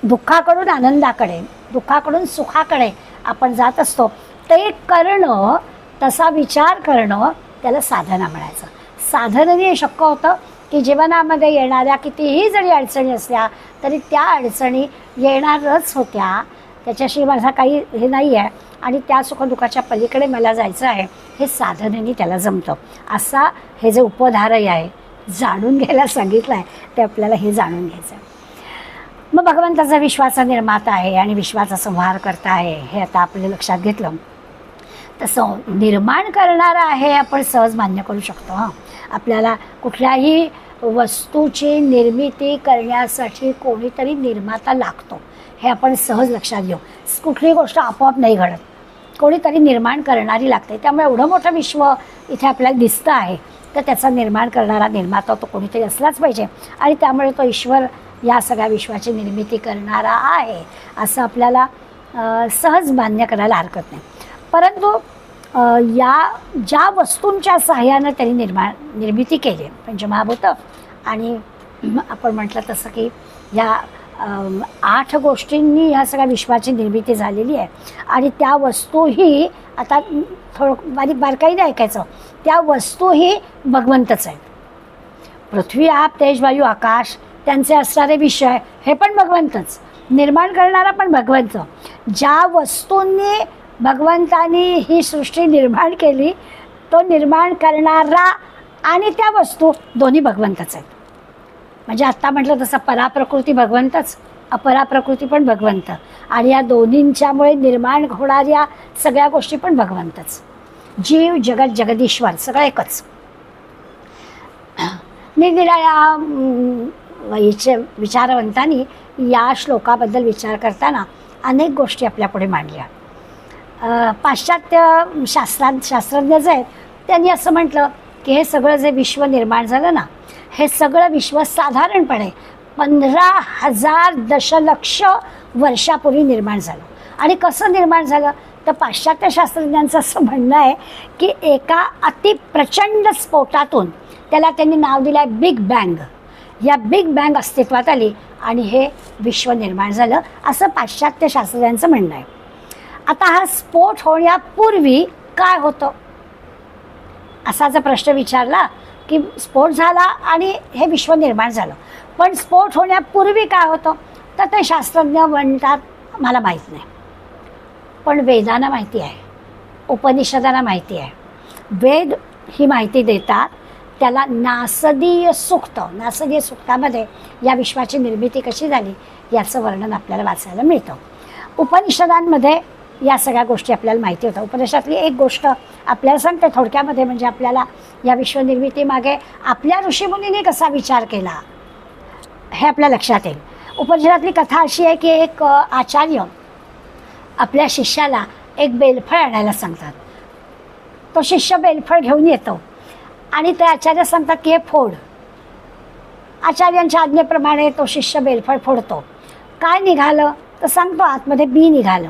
दुःखाकडून आनंदाकडे, दुःखाकडून सुखाकडे आपण जात असतो. ते करणं, तसा विचार करणं त्याला साधना म्हणायचं. साधनेने शक्य होतं की जीवनामध्ये येणाऱ्या कितीही जरी अडचणी असल्या तरी त्या अडचणी येणारच होत्या, त्याच्याशी माझा काही हे नाही आहे आणि त्या सुखदुःखाच्या पलीकडे मला जायचं आहे, हे साधनेने त्याला जमतं. असा हे जे उपधारय आहे, जाणून घ्यायला सांगितलं आहे ते आपल्याला हे जाणून घ्यायचं आहे. मग भगवंताचा विश्वाचा निर्माता आहे आणि विश्वाचा संहार करता आहे हे आता आपल्या लक्षात घेतलं. तसं निर्माण करणारा आहे आपण सहज मान्य करू शकतो. आपल्याला कुठल्याही वस्तूची निर्मिती करण्यासाठी कोणीतरी निर्माता लागतो, हे आपण सहज लक्षात घेऊ. कुठलीही गोष्ट आपोआप नाही घडत, कोणीतरी निर्माण करणारी लागते. त्यामुळे एवढं मोठं विश्व इथे आपल्याला दिसतं आहे तर त्याचा निर्माण करणारा निर्माता तो कोणीतरी असलाच पाहिजे आणि त्यामुळे तो ईश्वर या सगळ्या विश्वाची निर्मिती करणारा आहे असं आपल्याला सहज मान्य करायला हरकत नाही. परंतु या ज्या वस्तूंच्या सहाय्यानं त्यांनी निर्मिती केली पंचमहाभूत आणि आपण म्हटलं तसं की या 8 गोष्टींनी ह्या सगळ्या विश्वाची निर्मिती झालेली आहे आणि त्या वस्तूही आता थोडं बारकाईने ऐकायचं, त्या वस्तूही भगवंतच आहेत. पृथ्वी आप तेज वायू आकाश त्यांचे असणारे विषय हे पण भगवंतच, निर्माण करणारा पण भगवंत. ज्या वस्तूंनी भगवंतानी ही सृष्टी निर्माण केली तो निर्माण करणारा आणि त्या वस्तू दोन्ही भगवंतच आहेत. म्हणजे आत्ता म्हटलं तसं पराप्रकृती भगवंतच, अपराप्रकृती पण भगवंत आणि या दोन्हींच्यामुळे निर्माण होणाऱ्या सगळ्या गोष्टी पण भगवंतच. जीव जगत जगदीश्वर सगळं एकच. निरनिराळ्या विचारवंतांनी या श्लोकाबद्दल विचार करताना अनेक गोष्टी आपल्यापुढे मांडल्या. पाश्चात्य शास्त्रज्ञ जे आहेत त्यांनी असं म्हटलं की हे सगळं जे विश्व निर्माण झालं ना, हे सगळं विश्व साधारणपणे 15,000 दशलक्ष वर्षापूर्वी निर्माण झालं. आणि कसं निर्माण झालं तर पाश्चात्य शास्त्रज्ञांचं असं म्हणणं आहे की एका अतिप्रचंड स्फोटातून, त्याला त्यांनी नाव दिलं आहे बिग बँग, या बिग बँग अस्तित्वात आली आणि हे विश्व निर्माण झालं असं पाश्चात्य शास्त्रज्ञांचं म्हणणं आहे. आता हा स्फोट होण्यापूर्वी काय होतं असा जर प्रश्न विचारला की स्फोट झाला आणि हे विश्व निर्माण झालं, पण स्फोट होण्यापूर्वी काय होतं तर ते शास्त्रज्ञ म्हणतात मला माहीत नाही. पण वेदांना माहिती आहे, उपनिषदांना माहिती आहे. वेद ही माहिती देतात. त्याला नासदीय सूक्त, नासदीय सूक्तामध्ये या विश्वाची निर्मिती कशी झाली याचं वर्णन आपल्याला वाचायला मिळतं. उपनिषदांमध्ये या सगळ्या गोष्टी आपल्याला माहिती होतं. उपनिषदातली एक गोष्ट आपल्याला सांगते थोडक्यामध्ये, म्हणजे आपल्याला या विश्वनिर्मितीमागे आपल्या ऋषीमुनींनी कसा विचार केला हे आपल्या लक्षात येईल. उपनिषदातली कथा अशी आहे की एक आचार्य आपल्या शिष्याला एक बेलफळ आणायला सांगतात. तो शिष्य बेलफळ घेऊन येतो आणि ते आचार्य सांगतात की हे फोड. आचार्यांच्या आज्ञेप्रमाणे तो शिष्य बेलफळ फोडतो. काय निघालं तर सांगतो आतमध्ये बी निघालं.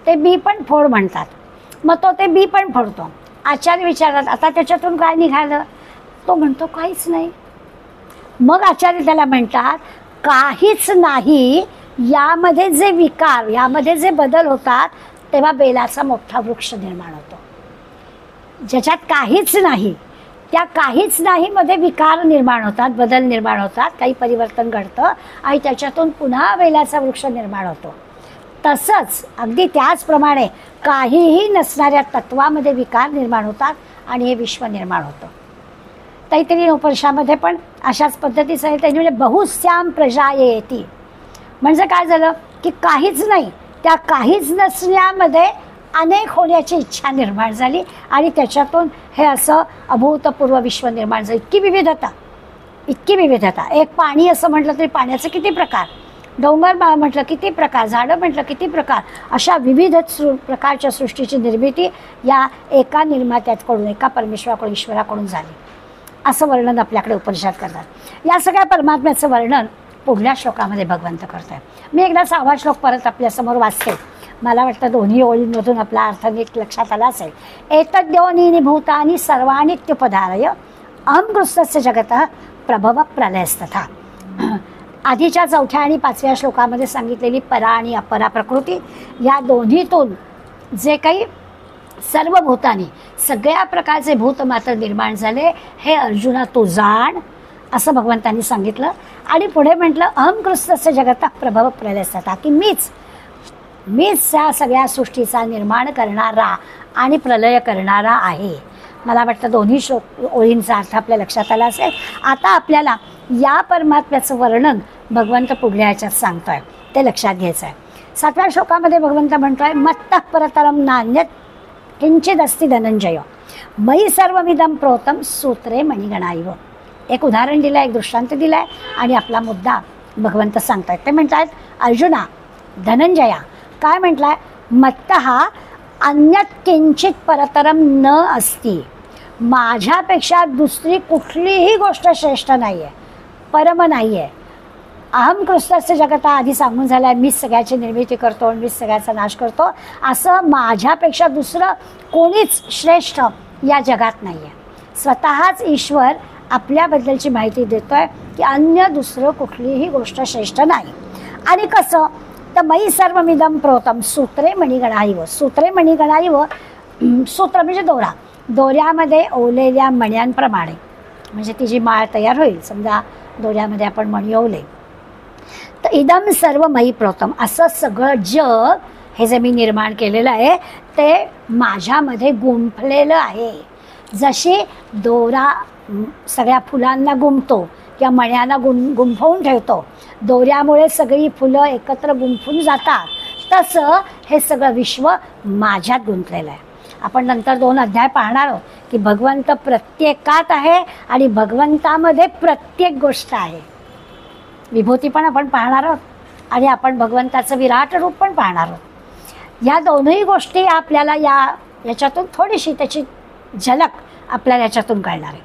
ते बी पण फोड म्हणतात. मग तो ते बी पण फोडतो. आचार्य विचारतात आता त्याच्यातून काय निघालं. तो म्हणतो काहीच नाही. मग आचार्य त्याला म्हणतात काहीच नाही, यामध्ये जे विकार, यामध्ये जे बदल होतात तेव्हा बेलाचा मोठा वृक्ष निर्माण होतो. ज्याच्यात काहीच नाही त्या काहीच नाही मध्ये विकार निर्माण होतात, बदल निर्माण होतात, काही परिवर्तन घडतं आणि त्याच्यातून पुन्हा बेलाचा वृक्ष निर्माण होतो. तसंच अगदी त्याचप्रमाणे काहीही नसणाऱ्या तत्वामध्ये विकार निर्माण होतात आणि हे विश्व निर्माण होतं. तैत्तिरीय उपनिषदामध्ये पण अशाच पद्धतीचं आहे. त्याची म्हणजे बहुस्याम प्रजायेती, म्हणजे काय झालं की काहीच नाही, त्या काहीच नसण्यामध्ये अनेक होण्याची इच्छा निर्माण झाली आणि त्याच्यातून हे असं अभूतपूर्व विश्व निर्माण झालं. इतकी विविधता, इतकी विविधता. एक पाणी असं म्हटलं तरी पाण्याचे किती प्रकार, डोंगर म्हटलं किती प्रकार, झाडं म्हटलं किती प्रकार, अशा विविध प्रकारच्या सृष्टीची निर्मिती या एका निर्मात्याकडून, एका परमेश्वराकडून, ईश्वराकडून झाली असं वर्णन आपल्याकडे उपनिषद करतात. या सगळ्या परमात्म्याचं वर्णन पुढल्या श्लोकामध्ये भगवंत करत आहे. मी एकदा 6वा श्लोक परत आपल्यासमोर वाचते. मला वाटतं दोन्ही ओळींमधून आपला अर्थ नीट लक्षात आला असेल. एतद्योनीनि भूतानि सर्वानित्युपधारय अहं कृत्स्नस्य जगतः प्रभव प्रलयस्तथा. आधीच्या 4थ्या आणि 5व्या श्लोकामध्ये सांगितलेली परा आणि अपरा प्रकृती, या दोन्हीतून जे काही सर्व भूतानी, सगळ्या प्रकारचे भूत मात्र निर्माण झाले हे अर्जुना तू जाण असं भगवंतांनी सांगितलं. आणि पुढे म्हटलं अहम कृष्णस्य जगतः प्रभव प्रलयस्तथा, की मीच त्या सगळ्या सृष्टीचा निर्माण करणारा आणि प्रलय करणारा आहे. मला वाटतं दोन्ही ओळींचा अर्थ आपल्या लक्षात आला असेल. आता आपल्याला या परमात्म्याचं वर्णन भगवंत पुढल्या ह्याच्यात सांगतोय, ते लक्षात घ्यायचं आहे. 7व्या श्लोकामध्ये भगवंत म्हणतोय मत्तः परतरम नान्यत् किंचिद अस्ति धनंजय मयि सर्वमिदं प्रोतं सूत्रे मणिगणाइव. एक उदाहरण दिलं आहे, एक दृष्टांत दिला आहे आणि आपला मुद्दा भगवंत सांगतायत. ते म्हणतायत अर्जुना, धनंजया, काय म्हटलंय? मत्तः अन्यत् किंचित परतरम न अस्ति, माझ्यापेक्षा दुसरी कुठलीही गोष्ट श्रेष्ठ नाही आहे, परम नाही आहे. अहम कृष्णस्य जगता आधी सांगून झालं आहे, मीच सगळ्याची निर्मिती करतो, मीच सगळ्याचा नाश करतो. असं माझ्यापेक्षा दुसरं कोणीच श्रेष्ठ या जगात नाही आहे. स्वतःच ईश्वर आपल्याबद्दलची माहिती देतोय की अन्य दुसरं कुठलीही गोष्ट श्रेष्ठ नाही. आणि कसं तर मयि सर्वमिदं प्रोतं सूत्रे मणिगणाइव. सूत्रे मणिगणाइव, सूत्र म्हणजे दोरा, दोऱ्यामध्ये ओवलेल्या मण्यांप्रमाणे, म्हणजे ती जी माळ तयार होईल, समजा दोऱ्यामध्ये आपण मणी ओवले, तर इदम सर्व मयि प्रोतम, असं सगळं जग हे जे मी निर्माण केलेलं आहे ते माझ्यामध्ये गुंफलेलं आहे. जशी दोरा सगळ्या फुलांना गुंफतो किंवा मण्यांना गुंफवून ठेवतो, दोऱ्यामुळे सगळी फुलं एकत्र गुंफून जातात, तसं हे सगळं विश्व माझ्यात गुंतलेलं आहे. आपण नंतर 2 अध्याय पाहणार आहोत की भगवंत प्रत्येकात आहे आणि भगवंतामध्ये प्रत्येक गोष्ट आहे. विभूती पण आपण पाहणार आहोत आणि आपण भगवंताचं विराट रूप पण पाहणार आहोत. या दोनही गोष्टी आपल्याला याच्यातून थोडीशी त्याची झलक आपल्याला याच्यातून कळणार आहे.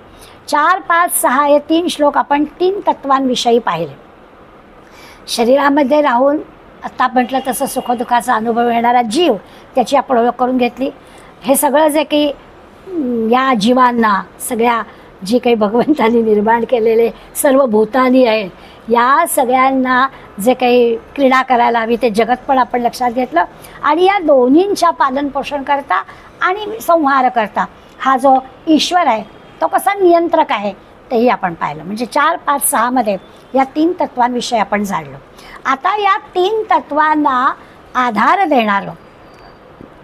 4, 5, 6 हे 3 श्लोक आपण 3 तत्वांविषयी पाहिले. शरीरामध्ये राहून आत्ता म्हटलं तसं सुखदुःखाचा अनुभव येणारा जीव, त्याची आपण ओळख करून घेतली. हे सगळं जे काही या जीवांना, सगळ्या जी काही भगवंतांनी निर्माण केलेले सर्व भूतानी आहेत, या सगळ्यांना जे काही क्रीडा करायला हवी ते जगत पण आपण लक्षात घेतलं. आणि या दोन्हींच्या पालनपोषण करता आणि संहार करता हा जो ईश्वर आहे तो कसा नियंत्रक आहे तेही आपण पाहिलं. म्हणजे 4, 5, 6 मध्ये या 3 तत्वांविषयी आपण जाणलो. आता या 3 तत्वांना आधार देणारं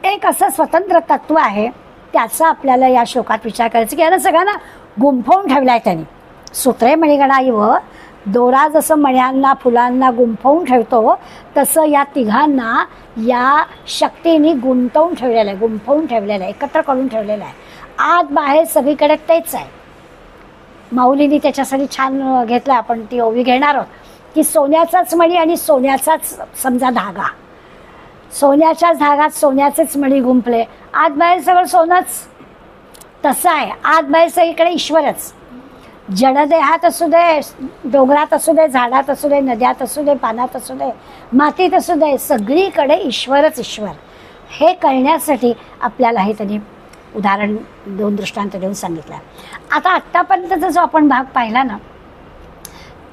एक असं स्वतंत्र तत्व आहे, त्याचा आपल्याला या श्लोकात विचार करायचा की याला सगळ्यांना गुंफवून ठेवलं आहे त्यांनी. सूत्रे मणिगणाइव, दोरा जसं मण्यांना फुलांना गुंफवून ठेवतो तसं या तिघांना या शक्तीने गुंतवून ठेवलेलं आहे, गुंफवून ठेवलेलं आहे, एकत्र करून ठेवलेलं आहे. आत बाहेर सगळीकडे तेच आहे. माऊलींनी त्याच्यासाठी छान घेतलं, आपण ती ओवी घेणार आहोत की सोन्याचाच मणी आणि सोन्याचाच समजा धागा, सोन्याच्याच धागात सोन्याचेच मणी गुंफले, आत बाहेर सगळं सोनंच. तसं आहे आत बाहेर सगळीकडे ईश्वरच. जडदेहात असू दे, डोंगरात असू दे, झाडात असू दे, नद्यात असू दे, पानात असू दे, मातीत असू दे, सगळीकडे ईश्वरच ईश्वर. हे कळण्यासाठी आपल्याला हे त्यांनी उदाहरण 2 दृष्टांत देऊन सांगितलं. आता आत्तापर्यंतचा जो आपण भाग पाहिला ना,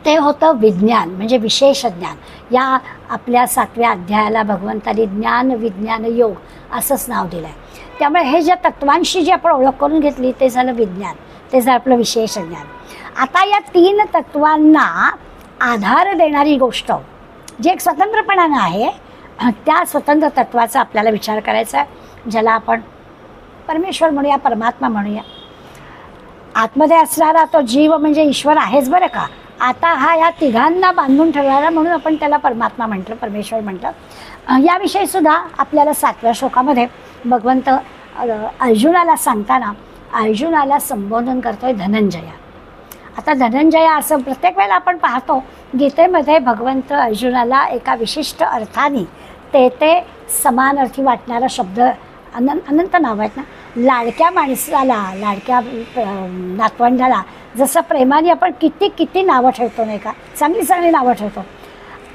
ते होतं विज्ञान, म्हणजे विशेष ज्ञान. या आपल्या 7व्या अध्यायाला भगवंतांनी ज्ञान विज्ञान योग असंच नाव दिलं आहे. त्यामुळे हे ज्या तत्वांशी जी आपण ओळख करून घेतली ते झालं विज्ञान, ते झालं आपलं विशेष ज्ञान. आता या 3 तत्वांना आधार देणारी गोष्ट जी एक स्वतंत्रपणानं आहे, त्या स्वतंत्र तत्वाचा आपल्याला विचार करायचा आहे, ज्याला आपण परमेश्वर म्हणूया, परमात्मा म्हणूया. आतमध्ये असणारा तो जीव म्हणजे ईश्वर आहेच बरं का. आता हा या तिघांना बांधून ठेवणारा म्हणून आपण त्याला परमात्मा म्हटलं, परमेश्वर म्हटलं. याविषयी सुद्धा आपल्याला 7व्या श्लोकामध्ये भगवंत अर्जुनाला सांगताना अर्जुनाला संबोधन करतोय धनंजया. आता धनंजया असं प्रत्येक वेळेला आपण पाहतो गीतेमध्ये भगवंत अर्जुनाला एका विशिष्ट अर्थाने ते समानार्थी वाटणारा शब्द, अनंत नाव आहेत ना. लाडक्या माणसाला, लाडक्या नातवंडाला जसं प्रेमाने आपण किती नावं ठेवतो नाही का, चांगली नावं ठेवतो,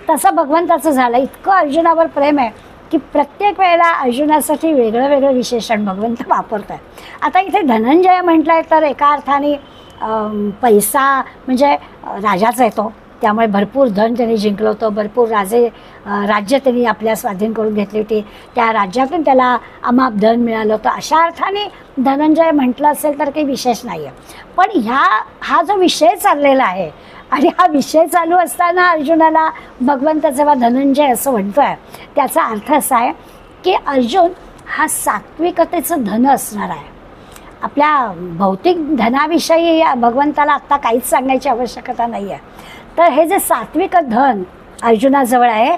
तसं भगवंताचं झालं. इतकं अर्जुनावर प्रेम आहे की प्रत्येक वेळेला अर्जुनासाठी वेगळं विशेषण भगवंत वापरत आहे. आता इथे धनंजय म्हटलं आहे तर एका अर्थाने पैसा म्हणजे राजाचा येतो, त्यामुळे भरपूर धन त्यांनी जिंकलं होतं, भरपूर राज्य त्यांनी आपल्या स्वाधीन करून घेतली होती, त्या राज्यातून त्याला अमाप धन मिळालं होतं. अशा अर्थाने धनंजय म्हटलं असेल तर काही विशेष नाही आहे. पण हा जो विषय चाललेला आहे आणि हा विषय चालू असताना अर्जुनाला भगवंत जेव्हा धनंजय असं म्हणतोय, त्याचा अर्थ असा आहे की अर्जुन हा सात्विकतेचं धन असणार आहे. आपल्या भौतिक धनाविषयी भगवंताला आत्ता काहीच सांगण्याची आवश्यकता नाही आहे. तर हे जे सात्विक धन अर्जुनाजवळ आहे,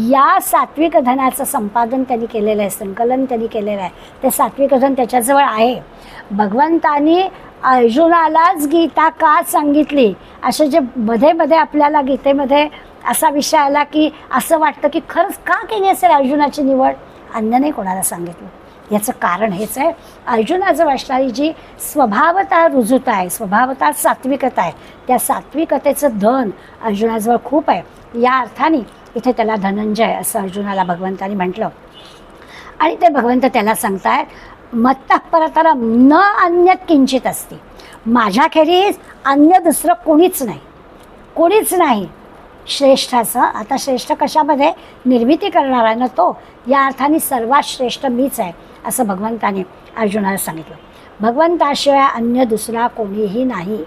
या सात्विक धनाचं संपादन त्यांनी केलेलं आहे, संकलन त्यांनी केलेलं आहे. ते सात्विक धन त्याच्याजवळ आहे. भगवंतानी अर्जुनालाच गीता का सांगितली, असे जे मध्ये मध्ये आपल्याला गीतेमध्ये असा विषय आला की असं वाटतं की खरंच का केली असेल अर्जुनाची निवड, अन्य नाही कोणाला सांगितलं. याचं कारण हेच आहे, अर्जुनाजवळ असणारी जी स्वभावता रुजूता आहे, स्वभावता सात्विकता आहे, त्या सात्विकतेचं धन अर्जुनाजवळ खूप आहे. या अर्थाने इथे त्याला धनंजय असं अर्जुनाला भगवंतानी म्हटलं. आणि ते भगवंत त्याला सांगतायत मत्तः परतरम न अन्यत् किंचित अस्ति, माझ्याखेरीज अन्य दुसरं कोणीच नाही, कोणीच नाही श्रेष्ठाचं. आता श्रेष्ठ कशामध्ये, निर्मिती करणारा ना तो, या अर्थाने सर्वात श्रेष्ठ मीच आहे असं भगवंताने अर्जुनाला सांगितलं. भगवंताशिवाय अन्य दुसरा कोणीही नाही,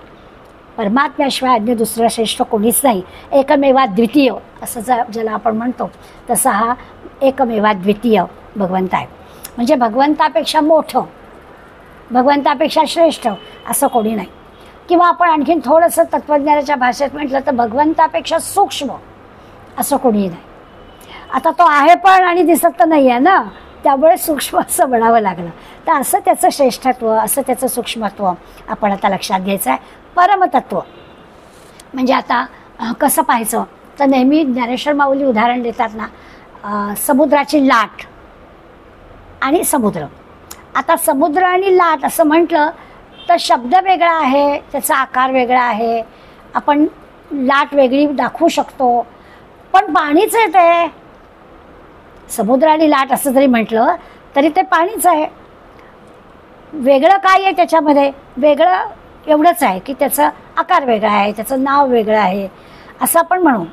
परमात्म्याशिवाय अन्य दुसरा श्रेष्ठ कोणीच नाही. एकमेवा द्वितीय असं ज्याला आपण म्हणतो तसा हा एकमेवा द्वितीय भगवंत आहे. म्हणजे भगवंतापेक्षा मोठं, भगवंतापेक्षा श्रेष्ठ असं कोणी नाही. किंवा आपण आणखीन थोडंसं तत्त्वज्ञानाच्या भाषेत म्हटलं तर भगवंतापेक्षा सूक्ष्म असं कोणीही नाही. आता तो आहे पण आणि दिसत तर नाही आहे ना, त्यामुळे सूक्ष्म असं म्हणावं लागलं. तर असं त्याचं श्रेष्ठत्व, असं त्याचं सूक्ष्मत्व आपण आता लक्षात घ्यायचं आहे. परमतत्व म्हणजे आता कसं पाहायचं तर नेहमी ज्ञानेश्वर माऊली उदाहरण देतात ना, समुद्राची लाट आणि समुद्र. आता समुद्र आणि लाट असं म्हटलं तर शब्द वेगळा आहे, त्याचा आकार वेगळा आहे, आपण लाट वेगळी दाखवू शकतो, पण पाणीच आहे ते. समुद्र आणि लाट असं जरी म्हटलं तरी ते पाणीच आहे. वेगळं काय आहे त्याच्यामध्ये, वेगळं एवढंच आहे की त्याचा आकार वेगळा आहे, त्याचं नाव वेगळं आहे असं आपण म्हणू,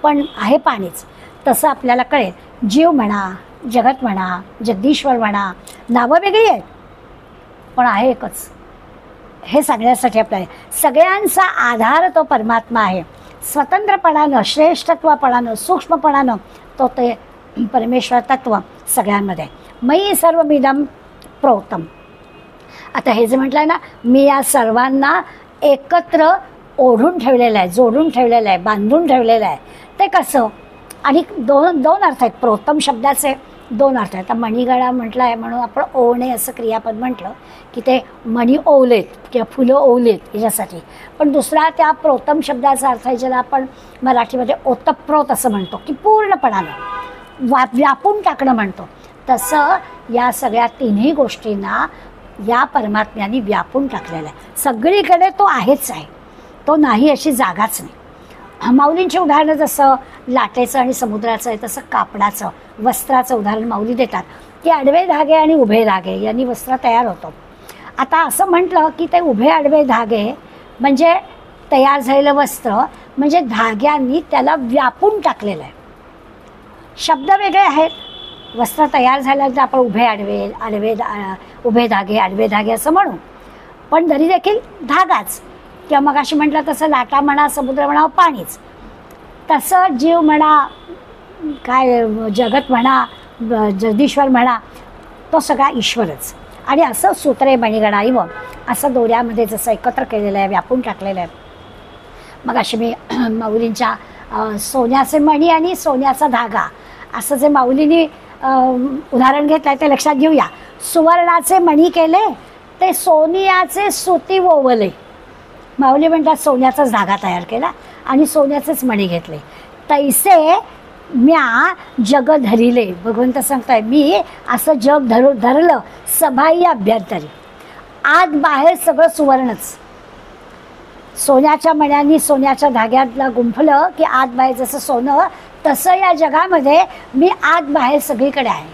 पण आहे पाणीच. तसं आपल्याला कळेल. जीव म्हणा, जगत म्हणा, जगदीश्वर म्हणा, नावं वेगळी आहेत पण आहे एकच. हे सांगण्यासाठी आपल्याला सगळ्यांचा आधार तो परमात्मा आहे. स्वतंत्रपणानं, श्रेष्ठत्वापणानं, सूक्ष्मपणानं तो ते परमेश्वर तत्व सगळ्यांमध्ये. मयी सर्वमिदं प्रोक्तम. आता हे जे म्हटलं आहे ना, मी या सर्वांना एकत्र ओढून ठेवलेलं आहे, जोडून ठेवलेलं आहे, बांधून ठेवलेलं आहे. ते कसं, आणि दोन अर्थ आहेत. प्रोत्तम शब्दाचे दोन अर्थ आहेत. आता मणिगळा म्हटलं आहे म्हणून आपण ओवणे असं क्रियापद म्हटलं की ते मणी ओवलेत किंवा फुलं ओवलेत याच्यासाठी. पण दुसरा त्या प्रोत्तम शब्दाचा अर्थ आहे ज्याला आपण मराठीमध्ये ओतप्रोत असं म्हणतो की पूर्णपणानं व्यापून टाकणं म्हणतो. तसं या सगळ्या तिन्ही गोष्टींना या परमात्म्याने व्यापून टाकलेलं आहे. सगळीकडे तो आहेच आहे, तो नाही अशी जागाच नाही. माऊलींची उदाहरणं जसं लाटेचं आणि समुद्राचं आहे तसं कापडाचं, वस्त्राचं उदाहरण माऊली देतात की आडवे धागे आणि उभे धागे यांनी वस्त्र तयार होतं. आता असं म्हटलं की ते उभे आडवे धागे म्हणजे तयार झालेलं वस्त्र, म्हणजे धाग्यांनी त्याला व्यापून टाकलेलं आहे. शब्द वेगळे आहेत. वस्त्र तयार झाल्यानंतर आपण उभे धागे आडवे धागे असं म्हणू, पण तरी देखील धागाच. किंवा मग अशी म्हटलं तसं लाटा म्हणा, समुद्र म्हणा, पाणीच. तसं जीव म्हणा, काय जगत म्हणा, जगदीश्वर म्हणा, तो सगळा ईश्वरच. आणि असं सूत्रे मणिगणा इव असं दोऱ्यामध्ये जसं एकत्र केलेलं आहे, व्यापून टाकलेलं आहे. मग अशी मी माऊलींच्या सोन्याचे मणी आणि सोन्याचा धागा असं जे माऊलींनी उदाहरण घेतलं आहे ते लक्षात घेऊया. सुवर्णाचे मणी केले ते सोनियाचे सुती वोवले. माऊली म्हणतात सोन्याचाच धागा तयार केला आणि सोन्याचेच मणी घेतले. तैसे म्या जग धरिले. भगवंत सांगताय मी असं जग धरलं सबाई अभ्यंतरी. आत बाहेर सगळं सुवर्णच. सोन्याच्या मण्यांनी सोन्याच्या धाग्यातला गुंफलं की आत बाहेर जसं सोनं, तसं या जगामध्ये मी आत बाहेर सगळीकडे आहे.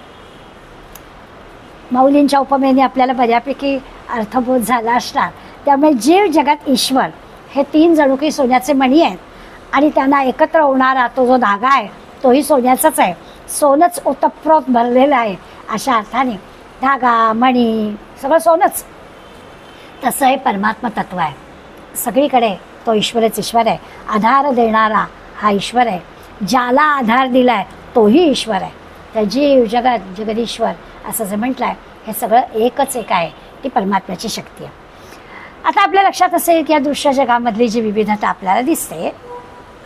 माऊलींच्या उपमेने आपल्याला बऱ्यापैकी अर्थबोध झाला असणार. त्यामुळे जीव जगत ईश्वर हे तीन जणू काही सोन्याचे मणी आहेत आणि त्यांना एकत्र होणारा तो जो धागा आहे तोही सोन्याचाच आहे. सोनंच ओतप्रोत भरलेलं आहे. अशा अर्थाने धागा मणी सगळं सोनंच. तसं हे परमात्मा तत्व आहे. सगळीकडे तो ईश्वरच ईश्वर आहे. आधार देणारा हा ईश्वर आहे. ज्याला आधार दिलाय तोही ईश्वर आहे. तर जीव जगत जगदीश्वर असं जे म्हटलं आहे हे सगळं एकच एक आहे. ती परमात्म्याची शक्ती आहे. आता आपल्या लक्षात असेल की या दृश्य जगामधली जी विविधता आपल्याला दिसते,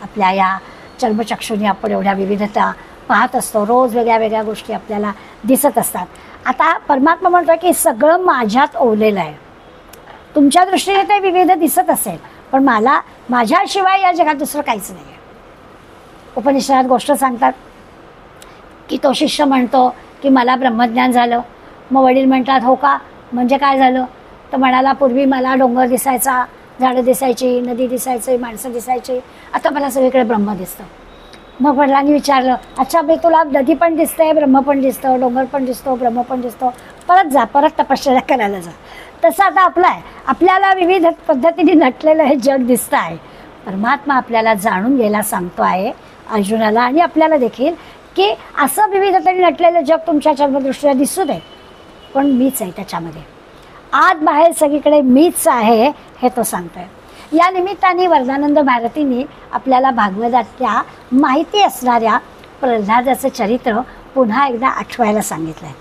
आपल्या या चर्मचक्षुनी आपण एवढ्या विविधता पाहत असतो. रोज वेगळ्या वेगळ्या गोष्टी आपल्याला दिसत असतात. आता परमात्मा म्हणतो की सगळं माझ्यात ओवलेलं आहे. तुमच्या दृष्टीने ते विविध दिसत असेल पण मला माझ्याशिवाय या जगात दुसरं काहीच नाही आहे. उपनिषदात गोष्ट सांगतात की तो शिष्य म्हणतो की मला ब्रह्मज्ञान झालं. मग वडील म्हणतात हो का, म्हणजे काय झालं? तर म्हणाला पूर्वी मला डोंगर दिसायचा, झाडं दिसायची, नदी दिसायची, माणसं दिसायची, आता मला सगळीकडे ब्रह्म दिसतं. मग वडिलांनी विचारलं अच्छा मी तुला नदी पण दिसते, ब्रह्म पण दिसतं, डोंगर पण दिसतो, ब्रह्म पण दिसतो, परत जा, परत तपश्चर्या करायला जा. तसं आता आपलं आहे. आपल्याला विविध पद्धतीने नटलेलं हे जग दिसतं आहे. परमात्मा आपल्याला जाणून घ्यायला सांगतो आहे अर्जुनाला आणि आपल्याला देखील की असं विविधतेने नटलेलं जग तुमच्या जन्मदृष्टीला दिसू दे पण मीच आहे त्याच्यामध्ये. आत बाहेर सगळीकडे मीच आहे हे तो सांगतोय. या निमित्ताने वरदानंद भारतींनी आपल्याला भागवतातल्या माहिती असणाऱ्या प्रल्हादाचं चरित्र पुन्हा एकदा आठवायला सांगितलं आहे.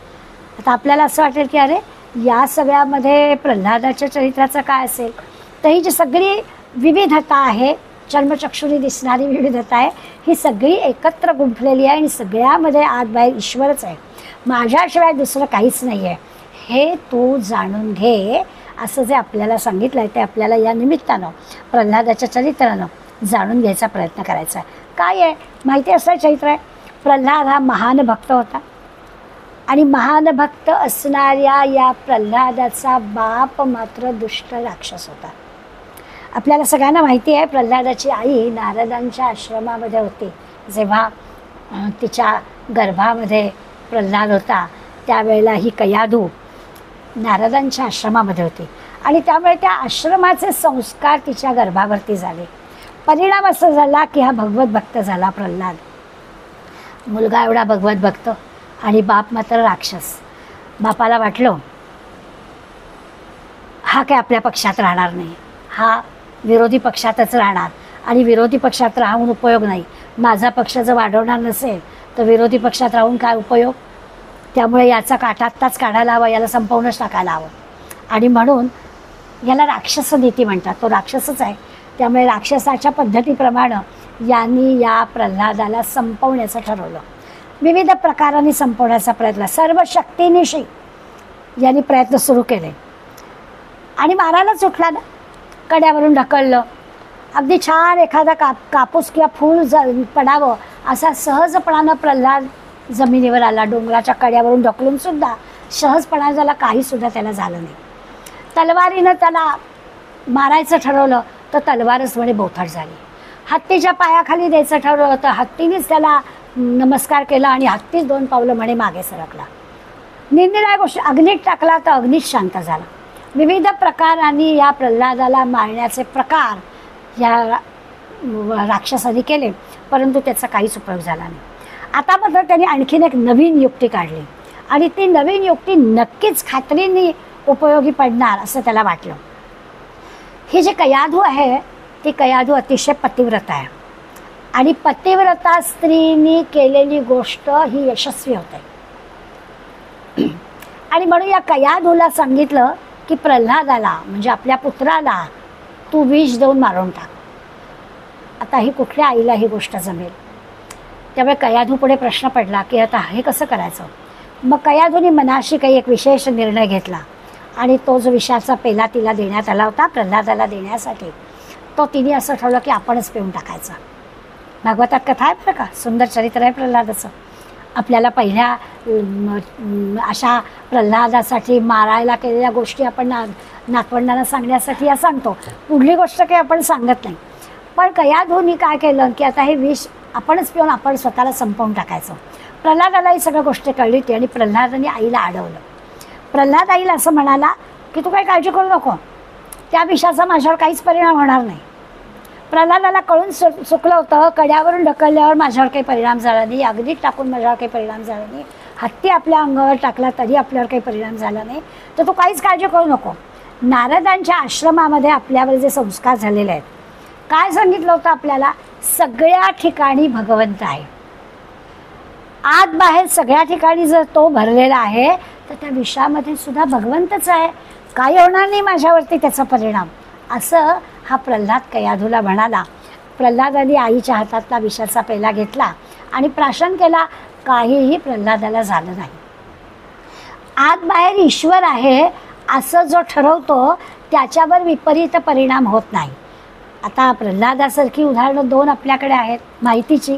आता आपल्याला असं वाटेल की अरे या सगळ्यामध्ये प्रल्हादाच्या चरित्राचं काय असेल, तर ही जी सगळी विविधता आहे, चर्मचक्षुरी दिसणारी विविधता आहे, ही सगळी एकत्र गुंफलेली आहे आणि सगळ्यामध्ये आत बाहेर ईश्वरच आहे. माझ्याशिवाय दुसरं काहीच नाही आहे हे तू जाणून घे असं जे आपल्याला सांगितलं आहे ते आपल्याला या निमित्तानं प्रल्हादाच्या चरित्रानं जाणून घ्यायचा प्रयत्न करायचा आहे. काय आहे माहिती असं चरित्र आहे. प्रल्हाद हा महान भक्त होता आणि महान भक्त असणाऱ्या या प्रल्हादाचा बाप मात्र दुष्ट राक्षस होता. आपल्याला सगळ्यांना माहिती आहे प्रल्हादाची आई नारदांच्या आश्रमामध्ये होती. जेव्हा तिच्या गर्भामध्ये प्रल्हाद होता त्यावेळेला ही कयाधू नारदांच्या आश्रमामध्ये होती आणि त्यामुळे त्या आश्रमाचे संस्कार तिच्या गर्भावरती झाले. परिणाम असा झाला की हा भगवत भक्त झाला प्रल्हाद. मुलगा एवढा भगवत भक्त आणि बाप मात्र राक्षस. बापाला वाटलं हा काय आपल्या पक्षात राहणार नाही, हा विरोधी पक्षातच राहणार आणि विरोधी पक्षात राहून उपयोग नाही. माझा पक्ष जर वाढवणार नसेल तर विरोधी पक्षात राहून काय उपयोग. त्यामुळे याचा काटा आत्ताच काढायला हवा, याला संपवूनच टाकायला हवं. आणि म्हणून याला राक्षस नीती म्हणतात. तो राक्षसच आहे. त्यामुळे राक्षसाच्या पद्धतीप्रमाणे यांनी या प्रल्हादाला संपवण्याचं ठरवलं. विविध प्रकारांनी संपवण्याचा प्रयत्न, सर्व शक्तीनिशी यांनी प्रयत्न सुरू केले आणि मारायलाच उठला ना. कड्यावरून ढकललं. अगदी छान एखादा कापूस किंवा फूल पडावं असा सहजपणानं प्रल्हाद जमिनीवर आला. डोंगराच्या कड्यावरून ढकलून सुद्धा सहजपणा झाला, काहीसुद्धा त्याला झालं नाही. तलवारीनं त्याला मारायचं ठरवलं तर तलवारच म्हणे बोथट झाली. हत्तीच्या पायाखाली द्यायचं ठरवलं तर हत्तीनेच त्याला नमस्कार केला आणि हत्तीच 2 पावलं म्हणे मागे सरकला. निरनिराळ्या गोष्टी, अग्नीत टाकला तर अग्नीत शांत झाला. विविध प्रकारांनी या प्रल्हादाला मारण्याचे प्रकार या राक्षसाने केले परंतु त्याचा काहीच उपयोग झाला नाही. आता मात्र त्याने आणखीन एक नवीन युक्ती काढली आणि ती नवीन युक्ती नक्कीच खात्रीने उपयोगी पडणार असं त्याला वाटलं. ही जी कयाधू आहे ती कयाधू अतिशय पतिव्रता आहे आणि पतिव्रता स्त्रीनी केलेली गोष्ट ही यशस्वी होते. आणि म्हणून या कयाधूला सांगितलं की प्रल्हादाला म्हणजे आपल्या पुत्राला तू विष देऊन मारून टाक. आता ही कुठल्या आईला ही गोष्ट जमेल. त्यामुळे कयाधू पुढे प्रश्न पडला की आता हे कसं करायचं. मग कयाधूने मनाशी काही एक विशेष निर्णय घेतला आणि तो जो विषाचा पेला तिला देण्यात आला होता प्रल्हादाला देण्यासाठी तो तिने असं ठरवलं की आपणच पिऊन टाकायचा. भागवतात कथा आहे बरं का, सुंदर चरित्र आहे प्रल्हादाचं. आपल्याला पहिल्या अशा प्रल्हादासाठी मारायला केलेल्या गोष्टी आपण नातवंडांना सांगण्यासाठी या सांगतो. पुढली गोष्ट काही आपण सांगत नाही. पण कयाधूनी काय केलं की आता हे विष आपणच पिऊन आपण स्वतःला संपवून टाकायचं. प्रल्हादाला ही सगळ्या गोष्टी कळली होती आणि प्रल्हादाने आईला अडवलं. प्रल्हाद आईला असं म्हणाला की तू काही काळजी करू नको, त्या विषाचा माझ्यावर काहीच परिणाम होणार नाही. प्रल्हादाला कळून चुकलं होतं, कड्यावरून ढकलल्यावर माझ्यावर काही परिणाम झाला नाही, अग्नीत टाकून माझ्यावर काही परिणाम झाला नाही, हत्ती आपल्या अंगावर टाकला तरी आपल्यावर काही परिणाम झाला नाही, तर तू काहीच काळजी करू नको. नारदांच्या आश्रमामध्ये आपल्यावर जे संस्कार झालेले आहेत, काय सांगितलं होतं आपल्याला? सगळ्या ठिकाणी भगवंत आहे, आत बाहेर सगळ्या ठिकाणी जर तो भरलेला आहे तर त्या विषामध्ये सुद्धा भगवंतच आहे, काही होणार नाही माझ्यावरती त्याचा परिणाम, असं हा प्रल्हाद कयाधूला म्हणाला. प्रल्हादाने आईच्या हातातला विषाचा पेला घेतला आणि प्राशन केला, काहीही प्रल्हादाला झालं नाही. आत बाहेर ईश्वर आहे असं जो ठरवतो त्याच्यावर विपरीत परिणाम होत नाही. आता प्रल्हादासारखी उदाहरणं 2 आपल्याकडे आहेत माहितीची.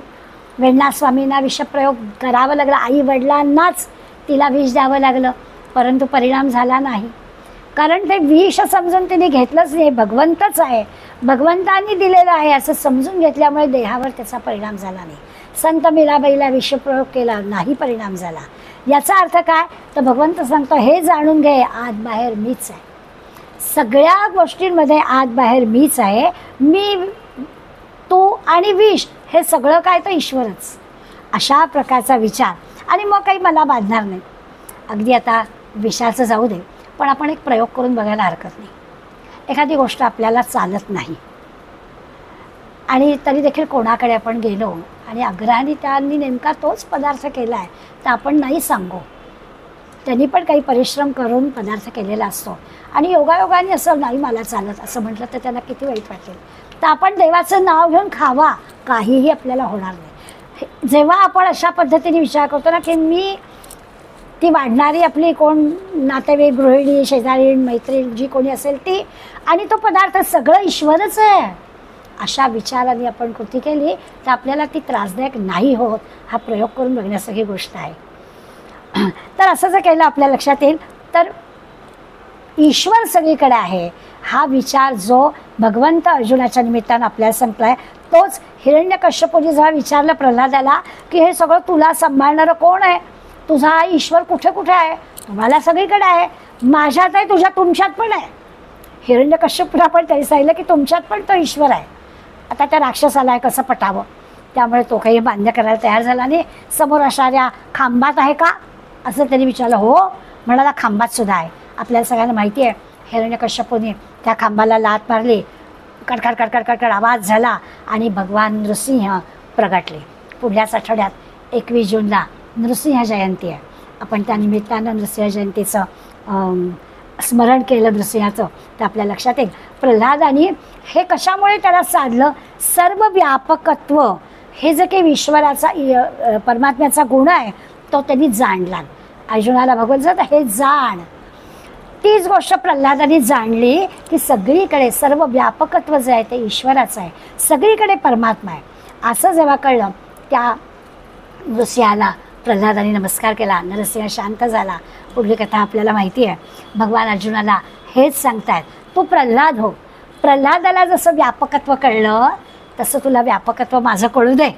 वेण्णास्वामींना विषप्रयोग करावं लागला, आई वडिलांनाच तिला विष द्यावं लागलं, परंतु परिणाम झाला नाही, कारण ते विष समजून तिने घेतलंच नाही. भगवंतच आहे, भगवंतांनी दिलेलं आहे असं समजून घेतल्यामुळे देहावर त्याचा परिणाम झाला नाही. संत मीराबाईला विषप्रयोग केला, नाही परिणाम झाला. याचा अर्थ काय? तर भगवंत सांगतो हे जाणून घे, आत बाहेर मीच आहे, सगळ्या गोष्टींमध्ये आत बाहेर मीच आहे, मी, तू आणि विष हे सगळं काय तर ईश्वरच. अशा प्रकारचा विचार, आणि मग काही मला बांधणार नाही. अगदी आता विषाचं जाऊ दे, पण आपण एक प्रयोग करून बघायला हरकत नाही. एखादी गोष्ट आपल्याला चालत नाही आणि तरी देखील कोणाकडे आपण गेलो आणि आग्रहाने त्यांनी नेमका तोच पदार्थ केला आहे तर आपण नाही सांगू, त्यांनी पण काही परिश्रम करून पदार्थ केलेला असतो आणि योगायोगाने असं नाही मला चालत असं म्हटलं तर त्यांना किती वाईट वाटेल. तर आपण देवाचं नाव घेऊन खावा, काहीही आपल्याला होणार नाही. जेव्हा आपण अशा पद्धतीने विचार करतो ना की मी, ती वाढणारी आपली कोण नातेवाईक, गृहिणी, शेजारी, मैत्रीण जी कोणी असेल ती, आणि तो पदार्थ सगळं ईश्वरच आहे, अशा विचाराने आपण कृती केली तर आपल्याला ती त्रासदायक नाही होत. हा प्रयोग करून बघण्यासारखी गोष्ट आहे. तर असं जर केलं आपल्या लक्षात येईल तर ईश्वर सगळीकडे आहे हा विचार जो भगवंत अर्जुनाच्या निमित्तानं आपल्याला सांगतोय, तोच हिरण्यकश्यपूने जेव्हा विचारलं प्रल्हादाला की हे सगळं तुला सांभाळणारं कोण आहे, तुझा ईश्वर कुठे कुठे आहे? तुम्हाला सगळीकडे आहे, माझ्यात आहे, तुमच्यात पण आहे. हिरण्यकश्यपूला पण तरी सांगितलं की तुमच्यात पण तो ईश्वर आहे. आता त्या राक्षसाला कसं पटावं, त्यामुळे तो काही मान्य करायला तयार झाला नाही. समोर असणाऱ्या खांबात आहे का असं त्यांनी विचारलं. हो म्हणाला, खांबात सुद्धा आहे. आपल्याला सगळ्यांना माहिती आहे हिरण्यकश्यपूने त्या खांबाला लाथ मारली, कडकड कडकड कडकड आवाज झाला आणि भगवान नृसिंह प्रगटले. पुढल्याच आठवड्यात 21 जूनला नृसिंह जयंती आहे. आपण त्या निमित्तानं नृसिंह जयंतीचं स्मरण केलं नृसिंहाचं तर आपल्या लक्षात येईल प्रल्हादाने हे कशामुळे त्याला साधलं. सर्व व्यापकत्व हे जे काही ईश्वराचा परमात्म्याचा गुण आहे तो त्यांनी जाणला. अर्जुनाला भगवंत सांगतात हे जाण. तीच गोष्ट प्रल्हादाने जाणली की सगळीकडे सर्व व्यापकत्व जे आहे ते ईश्वराचं आहे, सगळीकडे परमात्मा आहे. असं जेव्हा कळलं त्या नृसिंहाला प्रल्हादाने नमस्कार केला, नरसिंह शांत झाला. पुढली कथा आपल्याला माहिती आहे. भगवान अर्जुनाला हेच सांगतायत, तू प्रल्हाद हो. प्रल्हादाला जसं व्यापकत्व कळलं तसं तुला व्यापकत्व माझं कळू दे.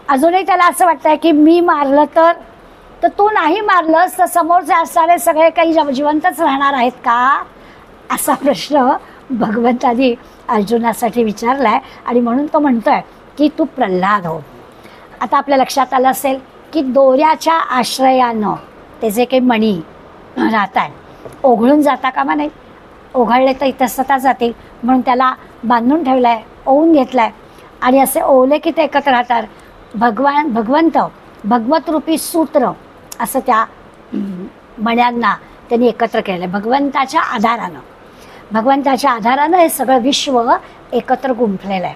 अजूनही त्याला असं वाटतंय की मी मारलं तर तू नाही मारलंस तर समोरचे असणारे सगळे काही जिवंतच राहणार आहेत का, असा प्रश्न भगवंतानी अर्जुनासाठी विचारलाय. आणि म्हणून तो म्हणतोय की तू प्रल्हाद हो. आता आपल्या लक्षात आलं असेल की दोऱ्याच्या आश्रयानं ते जे काही मणी राहतात ओघळून जाता कामा नाही. ओघळले तर इतस्ततः जातील म्हणून त्याला बांधून ठेवलं आहे, ओवून घेतलं आहे. आणि असे ओवले की ते एकत्र राहतात. भगवंत भगवतरूपी सूत्र असं त्या मण्यांना त्यांनी एकत्र केलं. भगवंताच्या आधारानं हे सगळं विश्व एकत्र गुंफलेलं आहे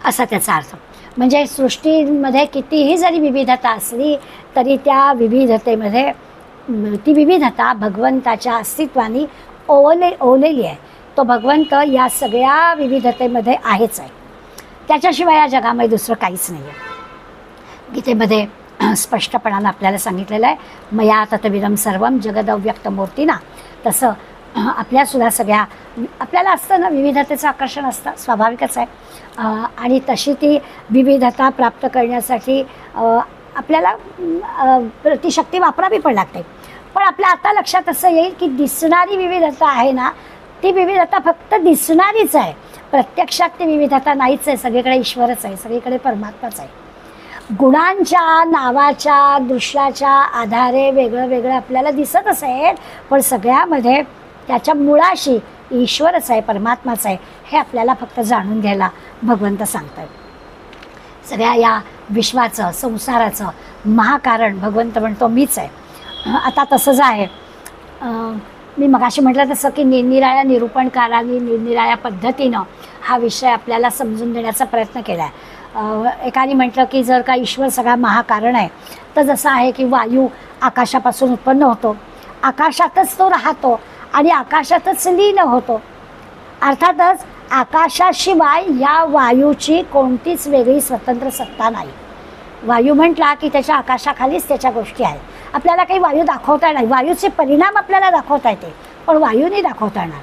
असा त्याचा अर्थ. म्हणजे सृष्टीमध्ये कितीही जरी विविधता असली तरी त्या विविधतेमध्ये ती विविधता भगवंताच्या अस्तित्वाने ओवलेली आहे. तो भगवंत या सगळ्या विविधतेमध्ये आहेच आहे, त्याच्याशिवाय या जगामध्ये दुसरं काहीच नाही आहे. गीतेमध्ये स्पष्टपणानं आपल्याला सांगितलेलं आहे, मया ततविदं सर्वं जगदव्यक्तमूर्तीना. तसं आपल्यासुद्धा सगळ्या आपल्याला असतं ना, विविधतेचं आकर्षण असतं, स्वाभाविकच आहे. आणि तशी ती विविधता प्राप्त करण्यासाठी आपल्याला प्रतिशक्ती वापरावी पण लागते. पण आपल्या आता लक्षात असं येईल की दिसणारी विविधता आहे ना, ती विविधता फक्त दिसणारीच आहे. प्रत्यक्षात ती विविधता नाहीच आहे, सगळीकडे ईश्वरच आहे, सगळीकडे परमात्माच आहे. गुणांच्या, नावाच्या, दृश्याच्या आधारे वेगळं वेगळं आपल्याला दिसत असेल, पण सगळ्यामध्ये त्याच्या मुळाशी ईश्वरच आहे, परमात्माच आहे, हे आपल्याला फक्त जाणून घ्यायला भगवंत सांगतात. सगळ्या या विश्वाचं, संसाराचं महाकारण भगवंत म्हणतो मीच आहे. आता तसंच आहे, मी मगाशी म्हटलं तसं की निरनिराळ्या निरूपणकारांनी निरनिराळ्या पद्धतीनं हा विषय आपल्याला समजून देण्याचा प्रयत्न केला आहे. एकाने म्हटलं की जर का ईश्वर सगळा महाकारण आहे, तर जसं आहे की वायू आकाशापासून उत्पन्न होतो, आकाशातच तो राहतो आणि आकाशातच लीन होतो. अर्थातच आकाशाशिवाय या वायूची कोणतीच वेगळी स्वतंत्र सत्ता नाही. वायू म्हटला की त्याच्या आकाशाखालीच त्याच्या गोष्टी आहेत. आपल्याला काही वायू दाखवता नाही, वायूचे परिणाम आपल्याला दाखवता येते, पण वायूने दाखवता येणार.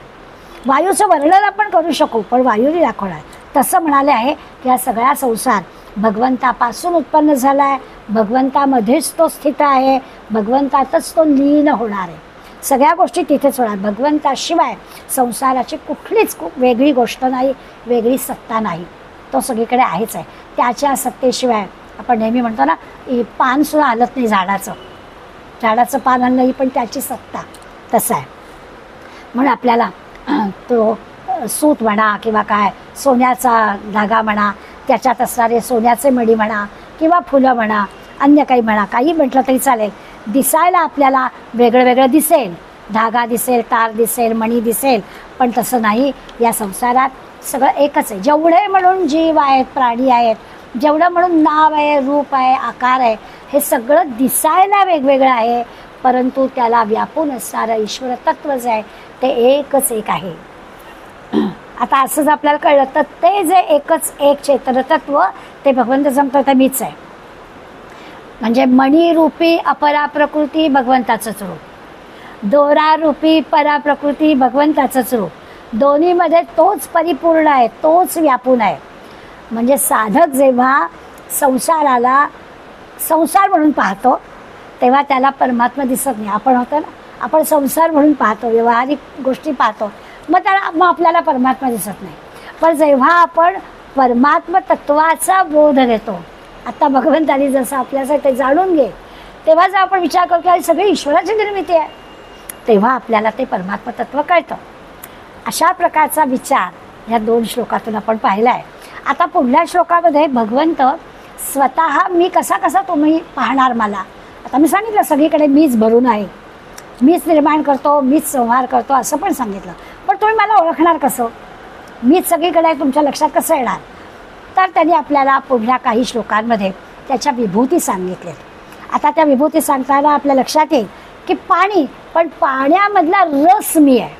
वायूचं वर्णन आपण करू शकू, पण वायूने दाखवणार. तसं म्हणाले आहे की हा सगळा संसार भगवंतापासून उत्पन्न झाला आहे, भगवंतामध्येच तो स्थित आहे, भगवंतातच तो लीन होणार आहे. सगळ्या गोष्टी तिथेच होणार. भगवंताशिवाय संसाराची कुठलीच वेगळी गोष्ट नाही, वेगळी सत्ता नाही. तो सगळीकडे आहेच आहे. त्याच्या सत्तेशिवाय आपण नेहमी म्हणतो ना, पानसुद्धा हलत नाही झाडाचं, झाडाचं पान हललं नाही, पण त्याची सत्ता तसं आहे. म्हणून आपल्याला तो सूत म्हणा किंवा काय सोन्याचा धागा म्हणा, त्याच्यात असणारे सोन्याचे मणी म्हणा किंवा फुलं म्हणा, अन्य काही म्हणा, काही म्हटलं तरी चालेल, दिसायला आपल्याला वेगळं वेगळं दिसेल, धागा दिसेल, तार दिसेल, मणी दिसेल, पण तसं नाही. या संसारात सगळं एकच आहे. जेवढे म्हणून जीव आहेत, प्राणी आहेत, जेवढं म्हणून नाव आहे, रूप आहे, आकार आहे, हे सगळं दिसायला वेगवेगळं आहे, परंतु त्याला व्यापून असणारं ईश्वर तत्व जे आहे ते एकच एक आहे. आता असंच आपल्याला कळलं तर ते जे एकच एक चैतन्य तत्व ते भगवंत सांगतो तर मीच आहे. म्हणजे मणिरूपी अपरा प्रकृती भगवंताचंच रूप, दोरारूपी परा प्रकृती भगवंताचंच रूप, दोन्हीमध्ये तोच परिपूर्ण आहे, तोच व्यापून आहे. म्हणजे साधक जेव्हा संसाराला संसार म्हणून पाहतो तेव्हा त्याला परमात्मा दिसत नाही. आपण होतं ना, आपण संसार म्हणून पाहतो, व्यवहारिक गोष्टी पाहतो, मग आपल्याला परमात्मा दिसत नाही. पण जेव्हा आपण परमात्मा तत्वाचा बोध घेतो, आता भगवंतानी जसं आपल्यासाठी जाणून घे, तेव्हा जर आपण विचार करतो की सगळी ईश्वराची निर्मिती आहे, तेव्हा आपल्याला ते परमात्मा तत्व कळतं. अशा प्रकारचा विचार या 2 श्लोकातून आपण पाहिला आहे. आता पुढल्या श्लोकामध्ये भगवंत स्वतः मी कसा कसा तुम्ही पाहणार मला, आता मी सांगितलं सगळीकडे मीच भरून आहे, मीच निर्माण करतो, मीच संहार करतो असं पण सांगितलं. पण तुम्ही मला ओळखणार कसं, मीच सगळीकडे आहे, तुमच्या लक्षात कसं येणार. तर त्यांनी आपल्याला पुढल्या काही श्लोकांमध्ये त्याच्या विभूती सांगितल्या. आता त्या विभूती सांगताना आपल्या लक्षात येईल की पाणी, पण पाण्यामधला रस मी आहे.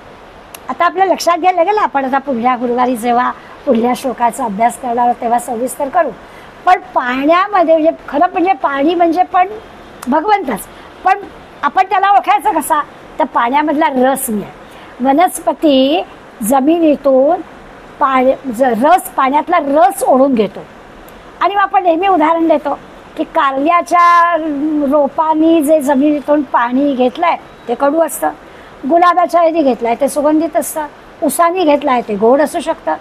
आता आपल्या लक्षात घ्यायला लागेल, आपण आता पुढल्या गुरुवारी जेव्हा पुढल्या श्लोकाचा अभ्यास करणार तेव्हा सविस्तर करू. पण पाण्यामध्ये म्हणजे खरं म्हणजे पाणी म्हणजे पण भगवंतच, पण आपण त्याला ओळखायचं कसा, तर पाण्यामधला रस मी आहे. वनस्पती जमिनीतून रस, पाण्यातला रस ओढून घेतो. आणि मग आपण नेहमी उदाहरण देतो की कारल्याच्या रोपांनी जे जमिनीतून पाणी घेतलं आहे ते कडू असतं, गुलाबाच्या ह्यानी घेतलं आहे ते सुगंधित असतं, उसानी घेतलं आहे ते गोड असू शकतं.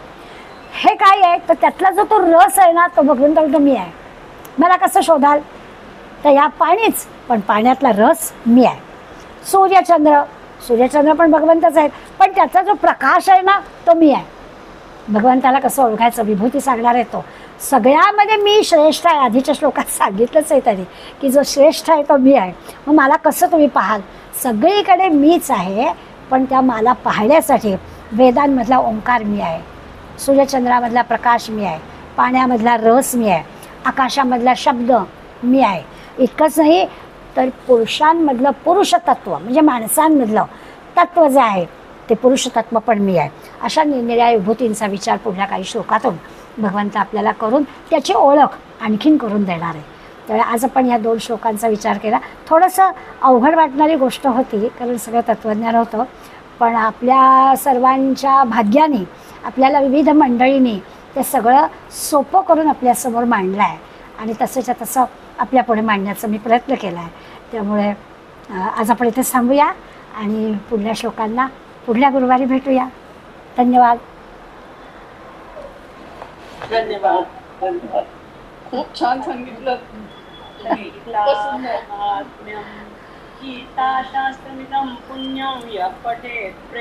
हे काय आहे, तर त्यातला जो तो रस आहे ना, तो भगवंत मी आहे. मला कसं शोधाल, तर या पाणीच, पण पाण्यातला रस मी आहे. सूर्यचंद्र पण भगवंतच आहेत, पण त्याचा जो प्रकाश आहे ना, तो मी आहे. भगवंताला कसं ओळखायचं, विभूती सांगणार आहे तो. सगळ्यामध्ये मी श्रेष्ठ आहे, आधीच्या श्लोकात सांगितलंच आहे तरी की जो श्रेष्ठ आहे तो मी आहे. मग मला कसं तुम्ही पाहाल, सगळीकडे मीच आहे, पण त्या मला पाहण्यासाठी वेदांमधला ओंकार मी आहे, सूर्यचंद्रामधला प्रकाश मी आहे, पाण्यामधला रस मी आहे, आकाशामधला शब्द मी आहे. इतकंच नाही तर पुरुषांमधलं पुरुष तत्व म्हणजे माणसांमधलं तत्व जे आहे ते पुरुष तत्व पण मी आहे. अशा निरनिराळ्या विभूतींचा विचार पुढल्या काही श्लोकातून भगवंत आपल्याला करून त्याची ओळख आणखीन करून देणार आहे. तर आज आपण या 2 श्लोकांचा विचार केला. थोडंसं अवघड वाटणारी गोष्ट होती, कारण सगळं तत्त्वज्ञान होतं, पण आपल्या सर्वांच्या भाग्याने आपल्याला विविध मंडळींनी ते सगळं सोपं करून आपल्यासमोर मांडलं आहे आणि तसंच्या तसं आपल्यापुढे मांडण्याचा मी प्रयत्न केला आहे. त्यामुळे आज आपण इथे थांबूया आणि पुढल्या श्लोकांना पुढल्या गुरुवारी भेटूया. धन्यवाद. धन्यवाद. धन्यवाद. खूप छान सांगितलं. खूपच सुंदर. महात्म्यम गीताशास्त्रमिदं पुण्यं यः पठेत्